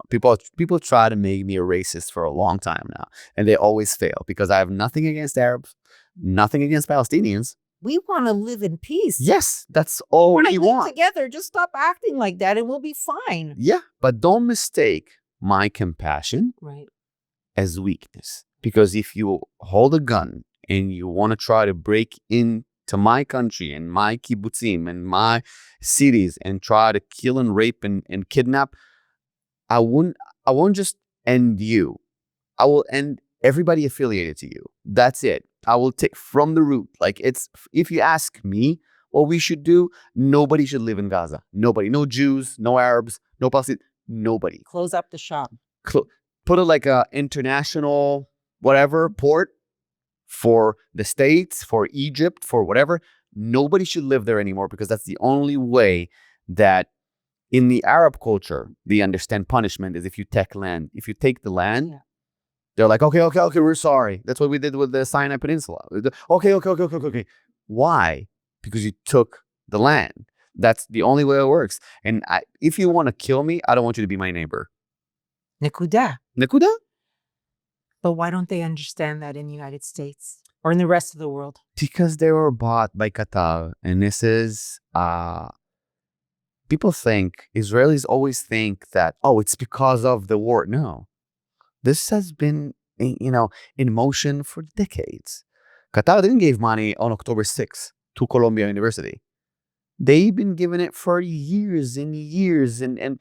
People try to make me a racist for a long time now. And they always fail because I have nothing against Arabs, nothing against Palestinians. We want to live in peace. Yes, that's all we want. Together, just stop acting like that and we'll be fine. Yeah, but don't mistake my compassion as weakness. Because if you hold a gun and you want to try to break into my country and my kibbutzim and my cities and try to kill and rape and kidnap, I won't just end you. I will end everybody affiliated to you. That's it. I will take from the root. If you ask me what we should do, nobody should live in Gaza. Nobody. No Jews, no Arabs, no Palestinians, nobody. Close up the shop. Put it like a international whatever port for the States, for Egypt, for whatever. Nobody should live there anymore because that's the only way that in the Arab culture, they understand punishment is if you take land. If you take the land, they're like, okay, we're sorry. That's what we did with the Sinai Peninsula. Okay. Why? Because you took the land. That's the only way it works. And if you want to kill me, I don't want you to be my neighbor. Nekuda. But why don't they understand that in the United States or in the rest of the world? Because they were bought by Qatar. And this is, people think, Israelis always think that, it's because of the war. No. This has been, in motion for decades. Qatar didn't give money on October 6th to Columbia University. They've been giving it for years and years and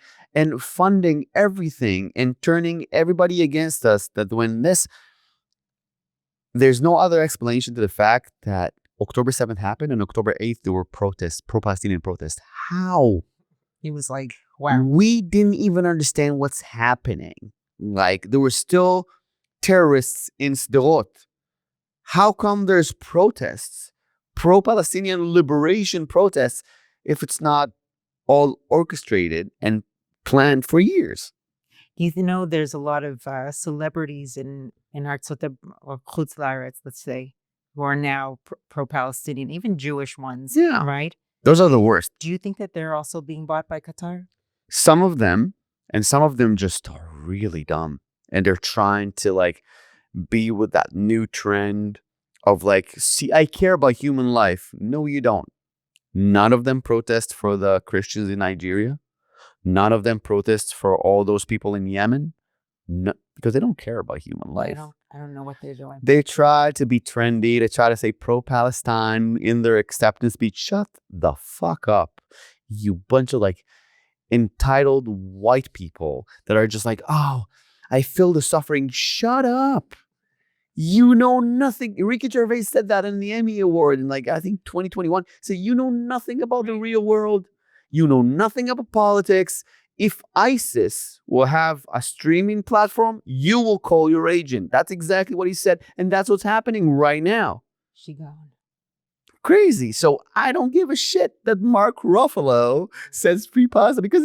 funding everything and turning everybody against us. That there's no other explanation to the fact that October 7th happened and October 8th there were protests, pro-Palestinian protests. How? He was like, wow. We didn't even understand what's happening. There were still terrorists in Sderot. How come there's protests? Pro-Palestinian liberation protests if it's not all orchestrated and planned for years. You know, there's a lot of celebrities in Artsot or Chutz La'aretz, let's say, who are now pro-Palestinian, even Jewish ones, right? Those are the worst. Do you think that they're also being bought by Qatar? Some of them, and some of them just are really dumb. and they're trying to like be with that new trend of like, see, I care about human life. No, you don't. None of them protest for the Christians in Nigeria. None of them protest for all those people in Yemen. No, because they don't care about human life. I don't know what they're doing. They try to be trendy. They try to say pro-Palestine in their acceptance speech. Shut the fuck up, you bunch of like entitled white people that are just like, oh, I feel the suffering. Shut up. You know nothing. Ricky Gervais said that in the Emmy Award in like, I think 2021. So you know nothing about the real world. You know nothing about politics. If ISIS will have a streaming platform, you will call your agent. That's exactly what he said. And that's what's happening right now. She gone. Crazy. So I don't give a shit that Mark Ruffalo says free pasta because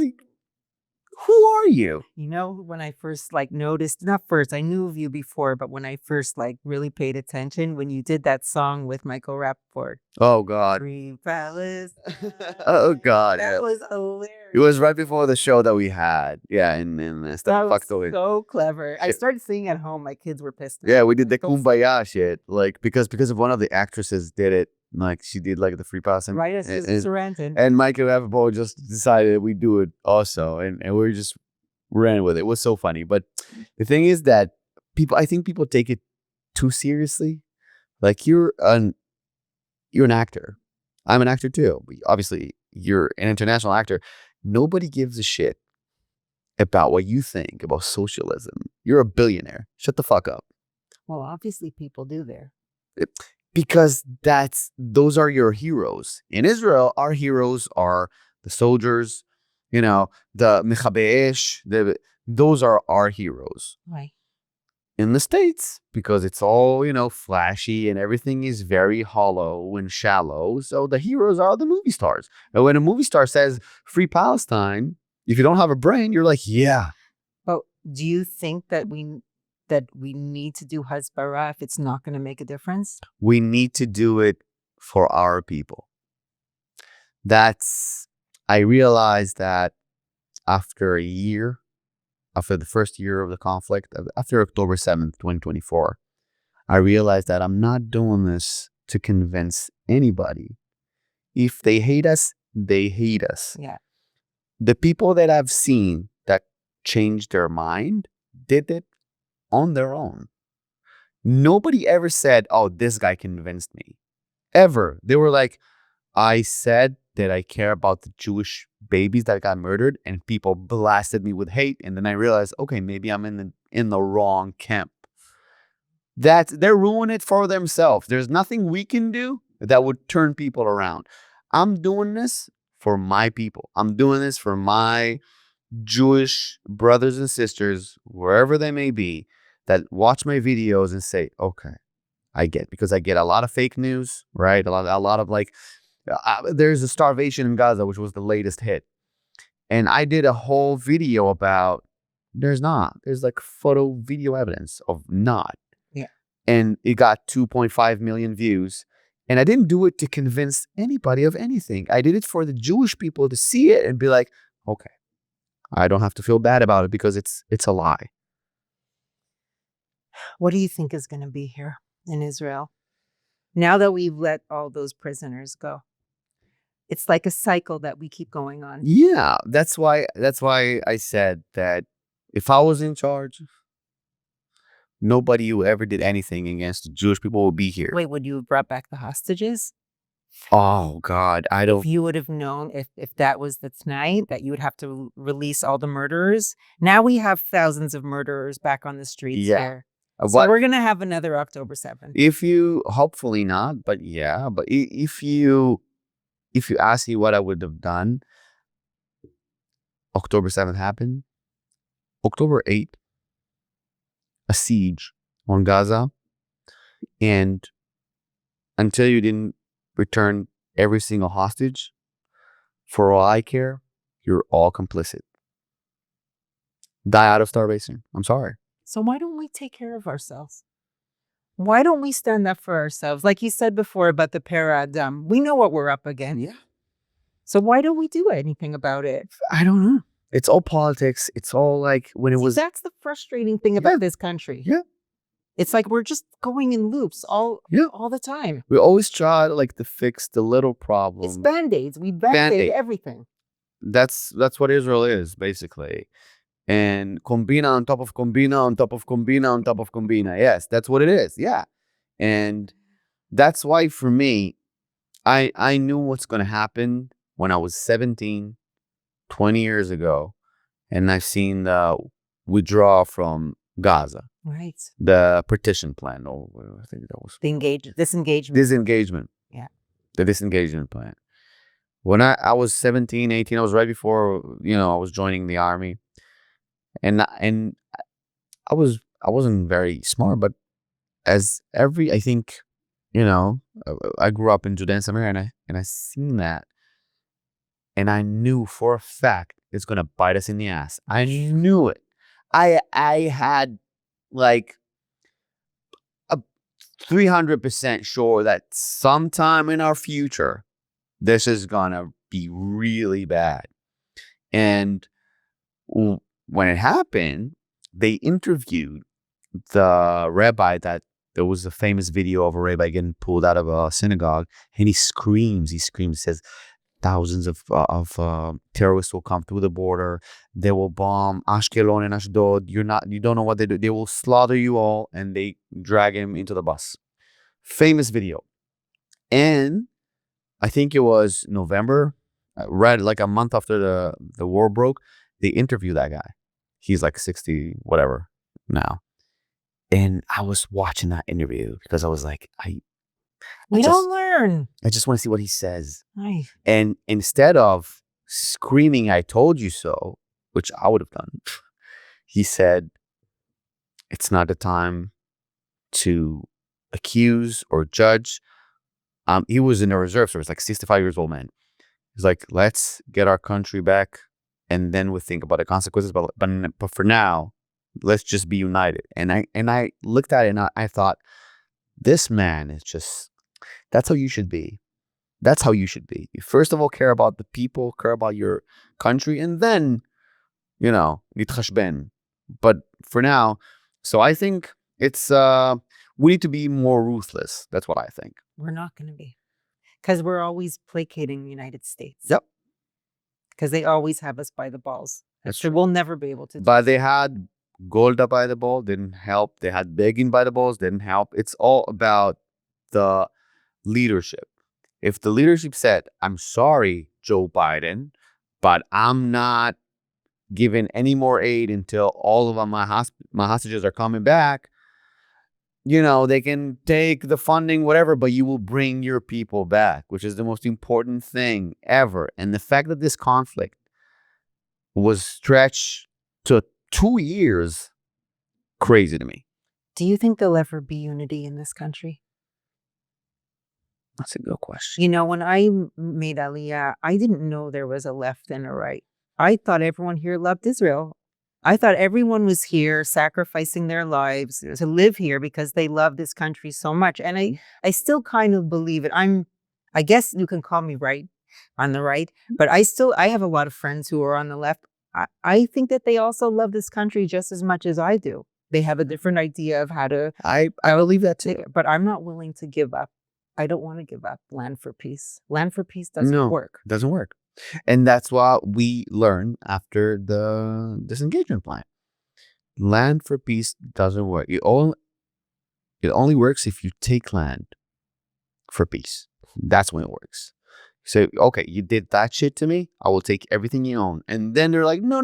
who are you? You know, when I first like noticed, not first, I knew of you before, but when I first like really paid attention, when you did that song with Michael Rappaport. Oh, God. Free Palace. Oh, God. That was hilarious. It was right before the show that we had. Yeah, and that was so clever. I started singing at home. My kids were pissed. Yeah, we did the Kumbaya shit. Like, because of one of the actresses did it. Like, she did like the free pass. Right, as Sarandon. And Michael Rappaport just decided we do it also. And we just ran with it. It was so funny. But the thing is that I think people take it too seriously. Like, you're an actor. I'm an actor too. Obviously, you're an international actor. Nobody gives a shit about what you think about socialism. You're a billionaire. Shut the fuck up. Well, obviously people do there. Because those are your heroes. In Israel, our heroes are the soldiers, you know, the mechabeesh, those are our heroes. Right. In the States, because it's all, you know, flashy and everything is very hollow and shallow. So the heroes are the movie stars. And when a movie star says free Palestine, if you don't have a brain, you're like, yeah. But do you think that we need to do Hasbara if it's not going to make a difference? We need to do it for our people. I realized that after the first year of the conflict, after October 7th, 2024, I realized that I'm not doing this to convince anybody. If they hate us, they hate us. Yeah. The people that I've seen that changed their mind did it on their own. Nobody ever said, oh, this guy convinced me. Ever. They were like, I said that I care about the Jewish babies that got murdered, and people blasted me with hate. And then I realized, okay, maybe I'm in the wrong camp. They're ruining it for themselves. There's nothing we can do that would turn people around. I'm doing this for my people. I'm doing this for my Jewish brothers and sisters, wherever they may be, that watch my videos and say, okay, I get, because I get a lot of fake news, right? A lot of like, there's a starvation in Gaza, which was the latest hit. And I did a whole video about, there's like photo video evidence of not. Yeah. And it got 2.5 million views. And I didn't do it to convince anybody of anything. I did it for the Jewish people to see it and be like, okay, I don't have to feel bad about it because it's a lie. What do you think is going to be here in Israel now that we've let all those prisoners go? It's like a cycle that we keep going on. Yeah, that's why I said that if I was in charge, nobody who ever did anything against the Jewish people will be here. Wait, would you have brought back the hostages? Oh, God, I don't. If you would have known, if that was the tonight, that you would have to release all the murderers. Now we have thousands of murderers back on the streets here. So we're going to have another October 7th. If you, hopefully not, but yeah. But if you ask me what I would have done, October 7th happened. October 8th, a siege on Gaza. And until you didn't return every single hostage, for all I care, you're all complicit. Die out of starvation. I'm sorry. So why don't we take care of ourselves? Why don't we stand up for ourselves? Like you said before about the Paradam, we know what we're up against. Yeah. So why don't we do anything about it? I don't know. It's all politics. It's all like when it was. That's the frustrating thing about this country. Yeah. It's like we're just going in loops all the time. We always try to fix the little problem. It's Band-Aids. We Band-Aid everything. That's what Israel is, basically. And combina on top of combina on top of combina on top of combina. Yes, that's what it is. Yeah. And that's why for me, I knew what's going to happen when I was 17, 20 years ago. And I've seen the withdrawal from Gaza. Right. The partition plan. Or I think that was. Disengagement. Disengagement. Yeah. The disengagement plan. When I was 17, 18, I was right before, I was joining the army. And I wasn't very smart, but I think, I grew up in Judea and Samaria, and I seen that, and I knew for a fact it's gonna bite us in the ass. I knew it. I had like a 300% sure that sometime in our future, this is gonna be really bad. And when it happened, they interviewed the rabbi that there was a famous video of a rabbi getting pulled out of a synagogue, and he screams, says, thousands of terrorists will come through the border. They will bomb Ashkelon and Ashdod. You don't know what they do. They will slaughter you all, and they drag him into the bus. Famous video. And I think it was November, right like a month after the war broke, they interviewed that guy. He's like 60, whatever now. And I was watching that interview because I was like, we don't learn. I just want to see what he says. Aye. And instead of screaming, I told you so, which I would have done, he said, it's not the time to accuse or judge. He was in the reserve service, like 65 years old man. He's like, let's get our country back, and then we'll think about the consequences. But for now, let's just be united. And I looked at it and I thought, this man is just, that's how you should be. That's how you should be. You first of all care about the people, care about your country, and then, nitchashben. But for now, so I think it's we need to be more ruthless. That's what I think. We're not going to be, because we're always placating the United States. Yep. Because they always have us by the balls. That's true. We'll never be able to. But they had Golda by the ball, didn't help. They had Begin by the balls, didn't help. It's all about the leadership. If the leadership said, I'm sorry, Joe Biden, but I'm not giving any more aid until all of my hostages are coming back, they can take the funding, whatever, but you will bring your people back, which is the most important thing ever. And the fact that this conflict was stretched to 2 years, crazy to me. Do you think there'll ever be unity in this country? That's a good question. When I made Aliyah, I didn't know there was a left and a right. I thought everyone here loved Israel. I thought everyone was here sacrificing their lives to live here because they love this country so much. And I still kind of believe it. I guess you can call me on the right, but I have a lot of friends who are on the left. I think that they also love this country just as much as I do. They have a different idea of how to. I believe that too. But I'm not willing to give up. I don't want to give up land for peace. Land for peace doesn't work. Doesn't work. And that's what we learned after the disengagement plan. Land for peace doesn't work. It only works if you take land for peace. That's when it works. So, okay, you did that shit to me, I will take everything you own. And then they're like, no.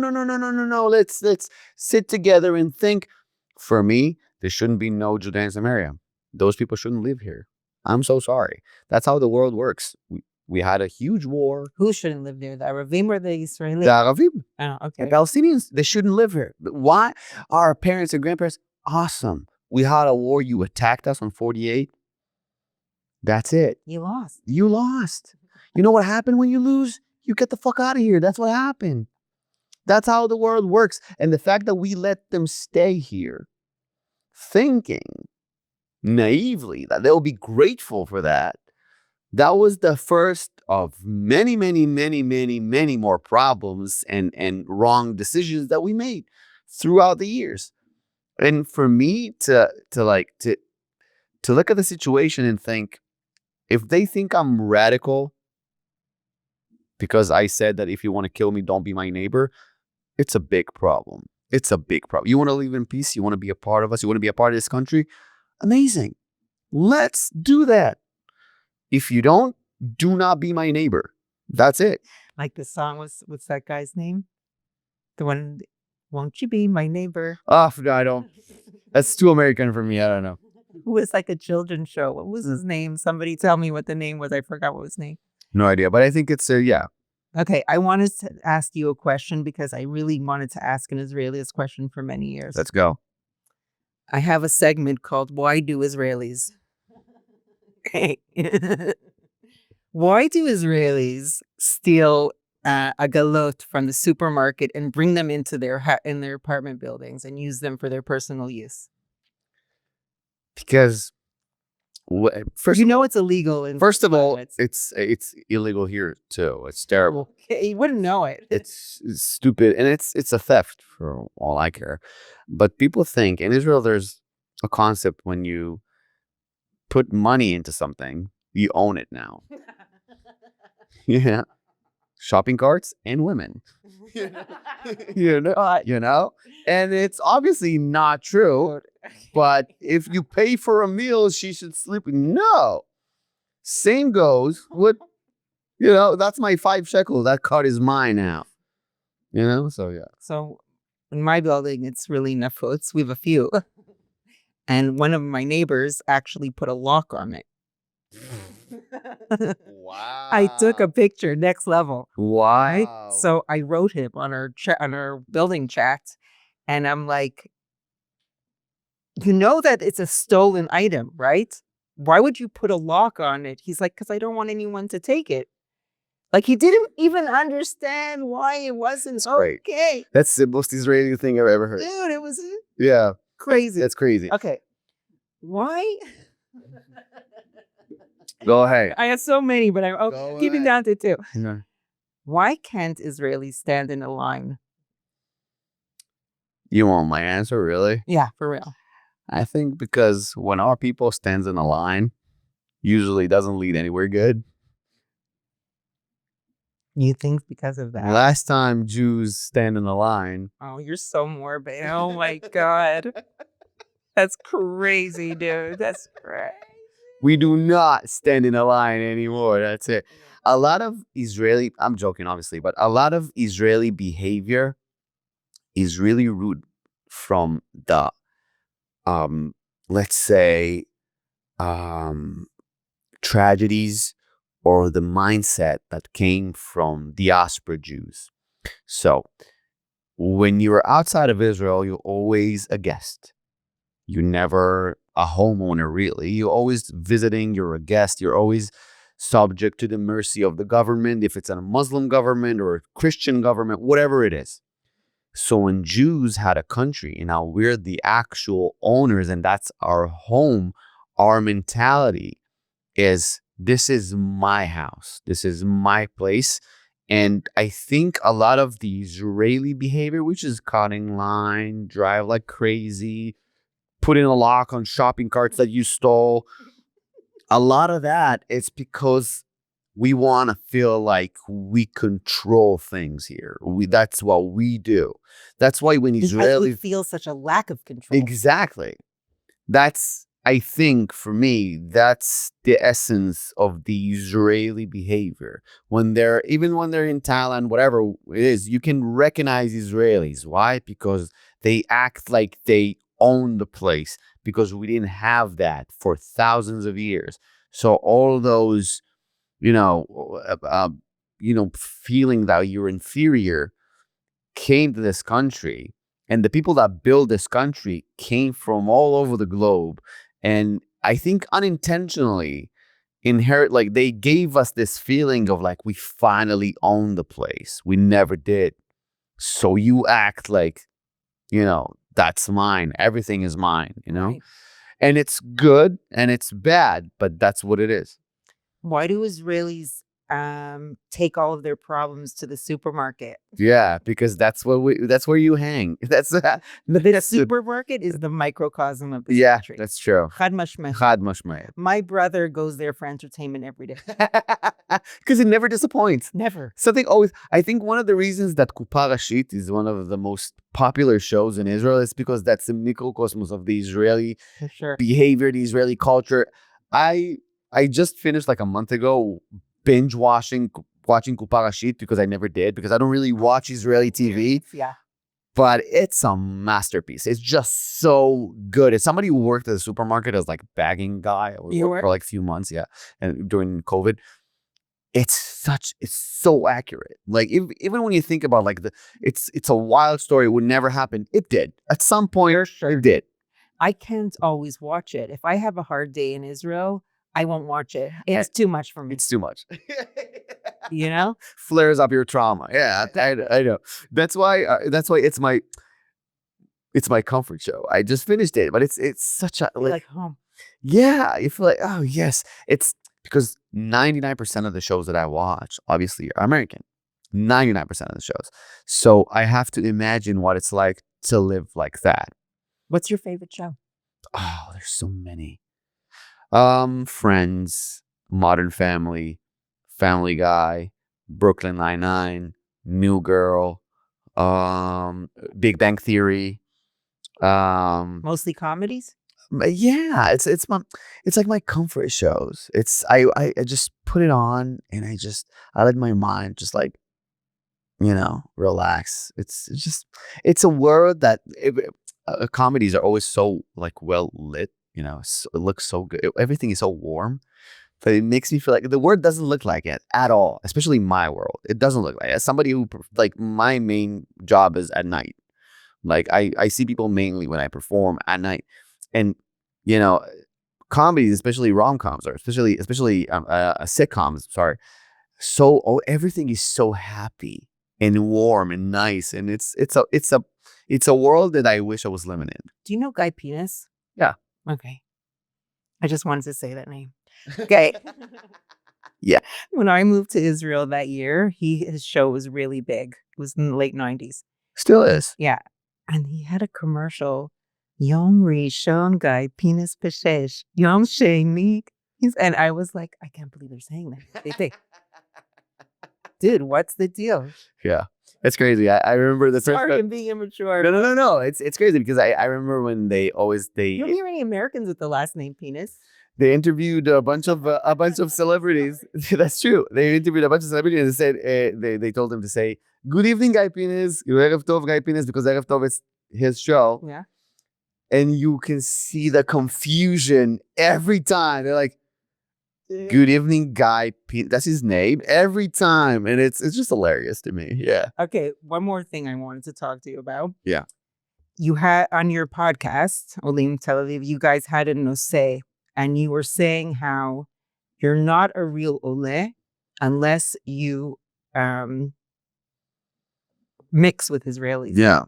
Let's sit together and think. For me, there shouldn't be no Judea and Samaria. Those people shouldn't live here. I'm so sorry. That's how the world works. We had a huge war. Who shouldn't live there? The Arabim or the Israelis? The Arabim. Oh, okay. The Palestinians, they shouldn't live here. Why? Our parents and grandparents, awesome. We had a war. You attacked us on 48. That's it. You lost. You lost. You know what happened when you lose? You get the fuck out of here. That's what happened. That's how the world works. And the fact that we let them stay here, thinking naively that they'll be grateful for that, That was the first of many, many, many, many, many more problems and wrong decisions that we made throughout the years. And for me to look at the situation and think, if they think I'm radical because I said that if you want to kill me, don't be my neighbor, it's a big problem. It's a big problem. You want to live in peace? You want to be a part of us? You want to be a part of this country? Amazing. Let's do that. If you don't, do not be my neighbor. That's it. Like the song was, what's that guy's name? The one, won't you be my neighbor? Oh, no, I don't. That's too American for me. I don't know. It was like a children's show. What was his name? Somebody tell me what the name was. I forgot what his name. No idea. But I think it's yeah. Okay, I wanted to ask you a question because I really wanted to ask an Israeli this question for many years. Let's go. I have a segment called Why Do Israelis? Why do Israelis steal a galot from the supermarket and bring them into in their apartment buildings and use them for their personal use? Because first, it's illegal. First of all, it's illegal here too. It's terrible. Okay, you wouldn't know it. It's stupid, and it's a theft for all I care. But people think in Israel there's a concept when you put money into something, you own it now. Yeah, shopping carts and women. you know, and it's obviously not true. But if you pay for a meal, she should sleep. No, same goes with, that's my 5 shekel. That cart is mine now. So yeah. So in my building, it's really nafutz. We have a few. And one of my neighbors actually put a lock on it. Wow. I took a picture, next level. Wow. Right? So I wrote him on our building chat, and I'm like, you know that it's a stolen item, right? Why would you put a lock on it? He's like, because I don't want anyone to take it. Like, he didn't even understand why it wasn't okay. That's the most Israeli thing I've ever heard. Dude, it was crazy. That's crazy. Okay. Why? Go ahead. I have so many, but I'm keeping down to 2. No. Why can't Israelis stand in a line? You want my answer, really? Yeah, for real. I think because when our people stands in a line, usually doesn't lead anywhere good. You think because of that? Last time Jews stand in a line. Oh, you're so morbid. Oh my God. That's crazy, dude. That's crazy. We do not stand in a line anymore. That's it. A lot of Israeli, I'm joking, obviously, but a lot of Israeli behavior is really root from the, let's say, tragedies or the mindset that came from diaspora Jews. So when you're outside of Israel, you're always a guest. You're never a homeowner, really. You're always visiting, you're a guest, you're always subject to the mercy of the government, if it's a Muslim government or a Christian government, whatever it is. So when Jews had a country, and now we're the actual owners, and that's our home, our mentality is, this is my house, this is my place. And I think a lot of the Israeli behavior, which is cutting line, drive like crazy, putting a lock on shopping carts that you stole, a lot of that, it's because we want to feel like we control things here. That's what we do. That's why when Israelis feel such a lack of control. Exactly. That's, I think, for me, that's the essence of the Israeli behavior. Even when they're in Thailand, whatever it is, you can recognize Israelis. Why? Because they act like they own the place, because we didn't have that for thousands of years. So all those, feeling that you're inferior came to this country, and the people that built this country came from all over the globe. And I think unintentionally they gave us this feeling of like, we finally own the place. We never did. So you act like, that's mine. Everything is mine, Right. And it's good and it's bad, but that's what it is. Why do Israelis take all of their problems to the supermarket? Yeah, because that's where you hang. The supermarket is the microcosm of this yeah, country. that's true. Chad mashmeh. Chad mashmayet. My brother goes there for entertainment every day. Because it never disappoints. Never. Something always. I think one of the reasons that Kupa Rashit is one of the most popular shows in Israel is because that's the microcosmos of the Israeli For sure. behavior, the Israeli culture. I just finished like a month ago binge watching Kupa Rashit because I never did, because I don't really watch Israeli TV. Yeah. But it's a masterpiece. It's just so good. As somebody who worked at a supermarket as like bagging guy for like a few months, yeah, and during COVID, it's so accurate. Like even when you think about like it's a wild story. It would never happen. It did at some point. It did. I can't always watch it. If I have a hard day in Israel, I won't watch it. It's too much for me. It's too much. You know, flares up your trauma. Yeah, I know. That's why it's my comfort show. I just finished it, but it's such a like home. Yeah, you feel like, oh yes, it's because 99% of the shows that I watch obviously are American. 99% of the shows. So I have to imagine what it's like to live like that. What's your favorite show? Oh, there's so many. Friends, Modern Family, Family Guy, Brooklyn Nine-Nine, New Girl, Big Bang Theory. Mostly comedies? Yeah, it's like my comfort shows. It's I just put it on and I let my mind just like, relax. It's a world that comedies are always so like well lit. It looks so good. Everything is so warm, but it makes me feel like the world doesn't look like it at all. Especially my world, it doesn't look like it. As somebody who like my main job is at night. Like I see people mainly when I perform at night, and comedies, especially rom-coms, or especially sitcoms. Sorry, everything is so happy and warm and nice, and it's a world that I wish I was living in. Do you know Guy Penis? Yeah. Okay. I just wanted to say that name. Okay. Yeah. When I moved to Israel that year, his show was really big. It was in the late 90s. Still is. Yeah. And he had a commercial. Yom Rishon Guy Penis Peshesh. Yom Sheni. And I was like, I can't believe they're saying that. They think, dude, what's the deal? Yeah. It's crazy. I remember the first. Sorry, I'm being immature. No. It's crazy because I remember when they You don't hear any Americans with the last name Penis. They interviewed a bunch of celebrities. That's true. They interviewed a bunch of celebrities and said they told them to say good evening, Guy Penis, Erev Tov, Guy Penis, because Erev Tov is his show. Yeah. And you can see the confusion every time. They're like, good evening, Guy Penis. That's his name every time. And it's just hilarious to me. Yeah. Okay. One more thing I wanted to talk to you about. Yeah. You had on your podcast, Olim Tel Aviv, you guys had a noseh, and you were saying how you're not a real ole unless you mix with Israelis. Yeah.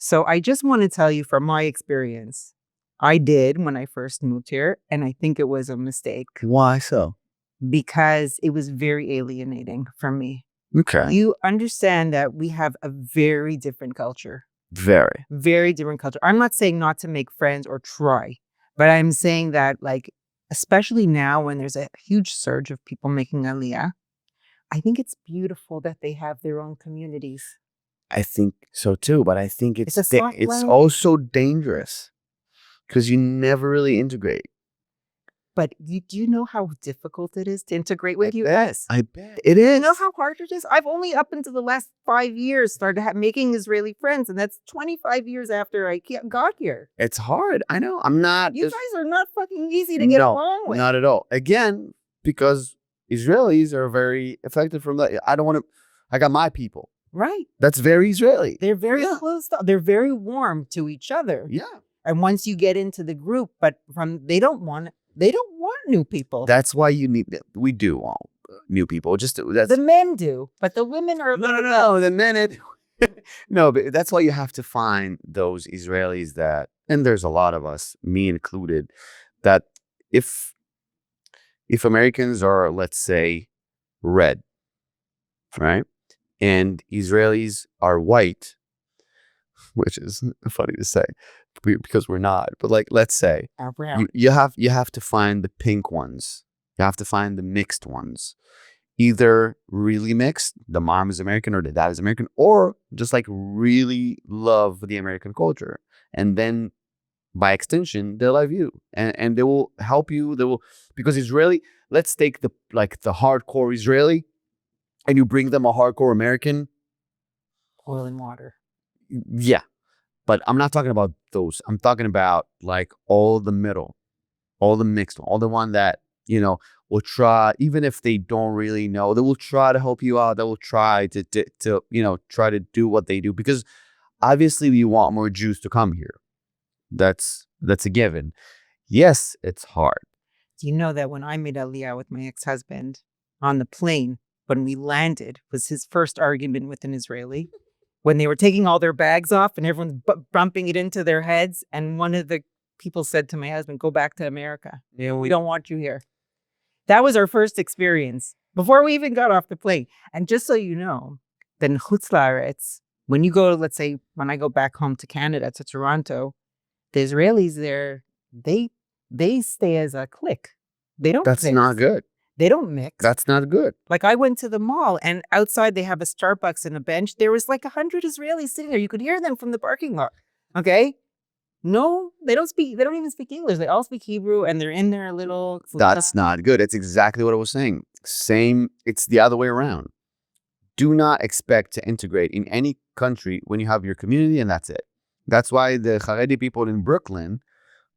So I just want to tell you from my experience, I did when I first moved here, and I think it was a mistake. Why so? Because it was very alienating for me. Okay. You understand that we have a very different culture. Very. Very different culture. I'm not saying not to make friends or try, but I'm saying that, like, especially now when there's a huge surge of people making Aliyah, I think it's beautiful that they have their own communities. I think so too, but I think it's it's also dangerous because you never really integrate. But do you know how difficult it is to integrate with you? Yes, I bet it is. You know how hard it is? I've only up until the last 5 years started making Israeli friends, and that's 25 years after I got here. It's hard. I know. I'm not. You guys are not fucking easy to get along with. Not at all. Again, because Israelis are very affected from that. I don't want to. I got my people. Right. That's very Israeli. They're very close. They're very warm to each other. Yeah. And once you get into the group, but they don't want new people. That's why we do want new people. The men do, but the women are no. The men no, but that's why you have to find those Israelis that, and there's a lot of us, me included, that if if Americans are, let's say, red, right? And Israelis are white, which is funny to say because we're not. But like, let's say you have to find the pink ones. You have to find the mixed ones. Either really mixed, the mom is American or the dad is American, or just like really love the American culture. And then by extension, they love you and they will help you. They will, because Israeli, let's take the hardcore Israeli and you bring them a hardcore American. Oil and water. Yeah. But I'm not talking about those. I'm talking about like all the middle, all the mixed, all the one that, will try, even if they don't really know, they will try to help you out. They will try to try to do what they do, because obviously we want more Jews to come here. That's a given. Yes, it's hard. Do you know that when I made Aliyah with my ex-husband on the plane, when we landed, was his first argument with an Israeli, when they were taking all their bags off and everyone's bumping it into their heads. And one of the people said to my husband, "Go back to America. Yeah, we don't want you here." That was our first experience before we even got off the plane. And just so you know, then Chutz La'aretz, when you go, let's say, when I go back home to Canada, to Toronto, the Israelis there, they stay as a clique. They don't That's mix. not good. They don't mix. That's not good. Like, I went to the mall and outside they have a Starbucks and a bench. There was like 100 Israelis sitting there. You could hear them from the parking lot. Okay. No, they don't even speak English. They all speak Hebrew and they're in their little. That's not good. It's exactly what I was saying. Same. It's the other way around. Do not expect to integrate in any country when you have your community and that's it. That's why the Haredi people in Brooklyn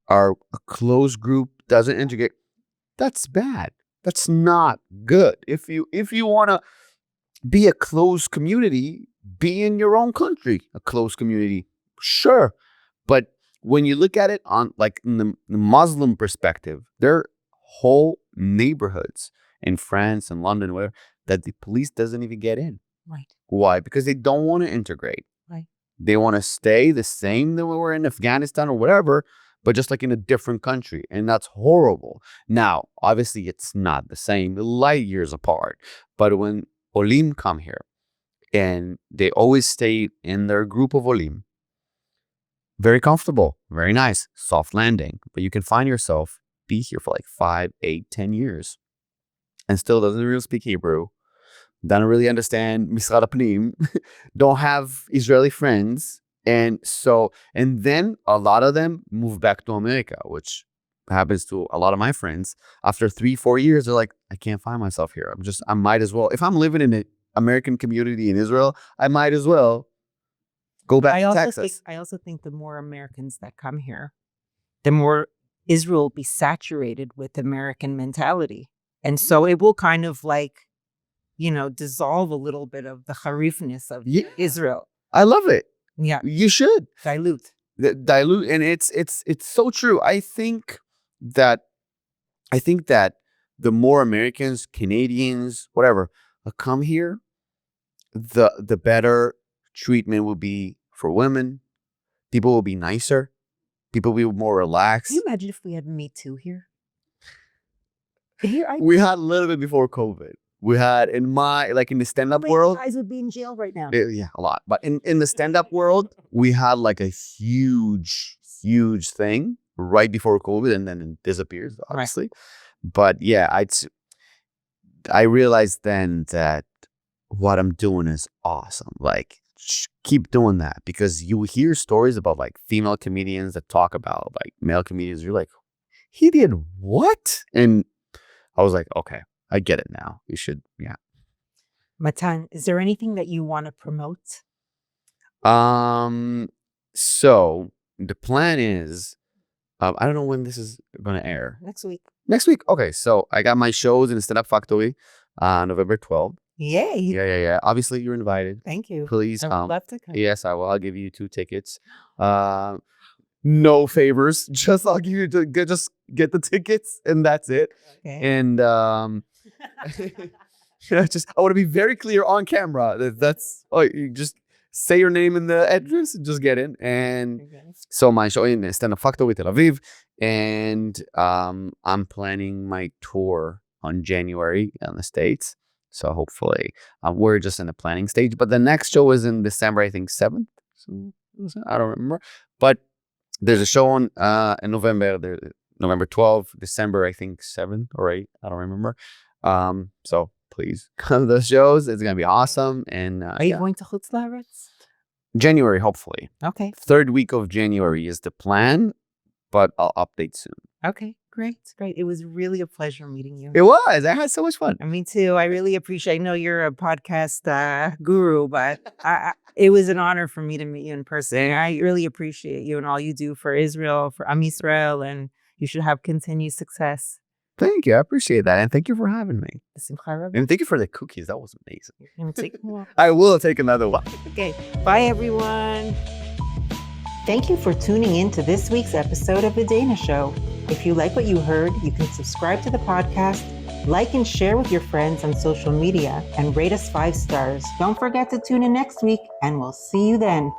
are a closed group, doesn't integrate. That's bad. That's not good. If you want to be a closed community, be in your own country, a closed community. Sure. But when you look at it on like in the Muslim perspective, there are whole neighborhoods in France and London, whatever, that the police doesn't even get in. Right. Why? Because they don't want to integrate. Right. They want to stay the same that we were in Afghanistan or whatever, but just like in a different country. And that's horrible. Now, obviously, it's not the same, light years apart. But when Olim come here and they always stay in their group of Olim, very comfortable, very nice, soft landing. But you can find yourself be here for like 5, 8, 10 years and still doesn't really speak Hebrew, doesn't really understand Misrad Apnim, don't have Israeli friends. And then a lot of them move back to America, which happens to a lot of my friends. After 3-4 years, they're like, I can't find myself here. I might as well. If I'm living in an American community in Israel, I might as well go back to Texas. I also think the more Americans that come here, the more Israel will be saturated with American mentality. And so it will kind of like, dissolve a little bit of the harifness of Israel. I love it. Yeah. You should. Dilute. And it's so true. I think that the more Americans, Canadians, whatever, come here, the better treatment will be for women. People will be nicer. People will be more relaxed. Can you imagine if we had Me Too here? We had a little bit before COVID. We had in the stand-up world. Guys would be in jail right now. Yeah, a lot. But in the stand-up world, we had like a huge thing right before COVID, and then it disappears, obviously. Right. But yeah, I realized then that what I'm doing is awesome. Like, keep doing that, because you hear stories about like female comedians that talk about like male comedians. You're like, he did what? And I was like, okay, I get it now. You should, yeah. Matan, is there anything that you want to promote? So the plan is, I don't know when this is going to air. Next week. Next week. Okay. So I got my shows in the Stand Up Factory on November 12th. Yay. Yeah. Obviously, you're invited. Thank you. Please come. I would love to come. Yes, I will. I'll give you 2 tickets. No favors. Just I'll give you just get the tickets and that's it. Okay. And I want to be very clear on camera. That's you just say your name in the address and just get in. And so my show in Stand Up Factory Tel Aviv, and I'm planning my tour on January in the States. So hopefully we're just in the planning stage. But the next show is in December, I think 7th. So I don't remember. But there's a show on in November. November 12th, December, I think 7th or 8th. I don't remember. So please come to those shows. It's going to be awesome. And are you going to Chutz La'aretz? January, hopefully. Okay. 3rd week of January is the plan, but I'll update soon. Okay, great. It was really a pleasure meeting you. It was. I had so much fun. Me too. I really appreciate. I know you're a podcast guru, but it was an honor for me to meet you in person. I really appreciate you and all you do for Israel, for Am Yisrael, and you should have continued success. Thank you. I appreciate that. And thank you for having me. Simcha. And thank you for the cookies. That was amazing. You're going to take one? I will take another one. Okay. Bye, everyone. Thank you for tuning in to this week's episode of The Dayna Show. If you like what you heard, you can subscribe to the podcast, like and share with your friends on social media, and rate us 5 stars. Don't forget to tune in next week, and we'll see you then.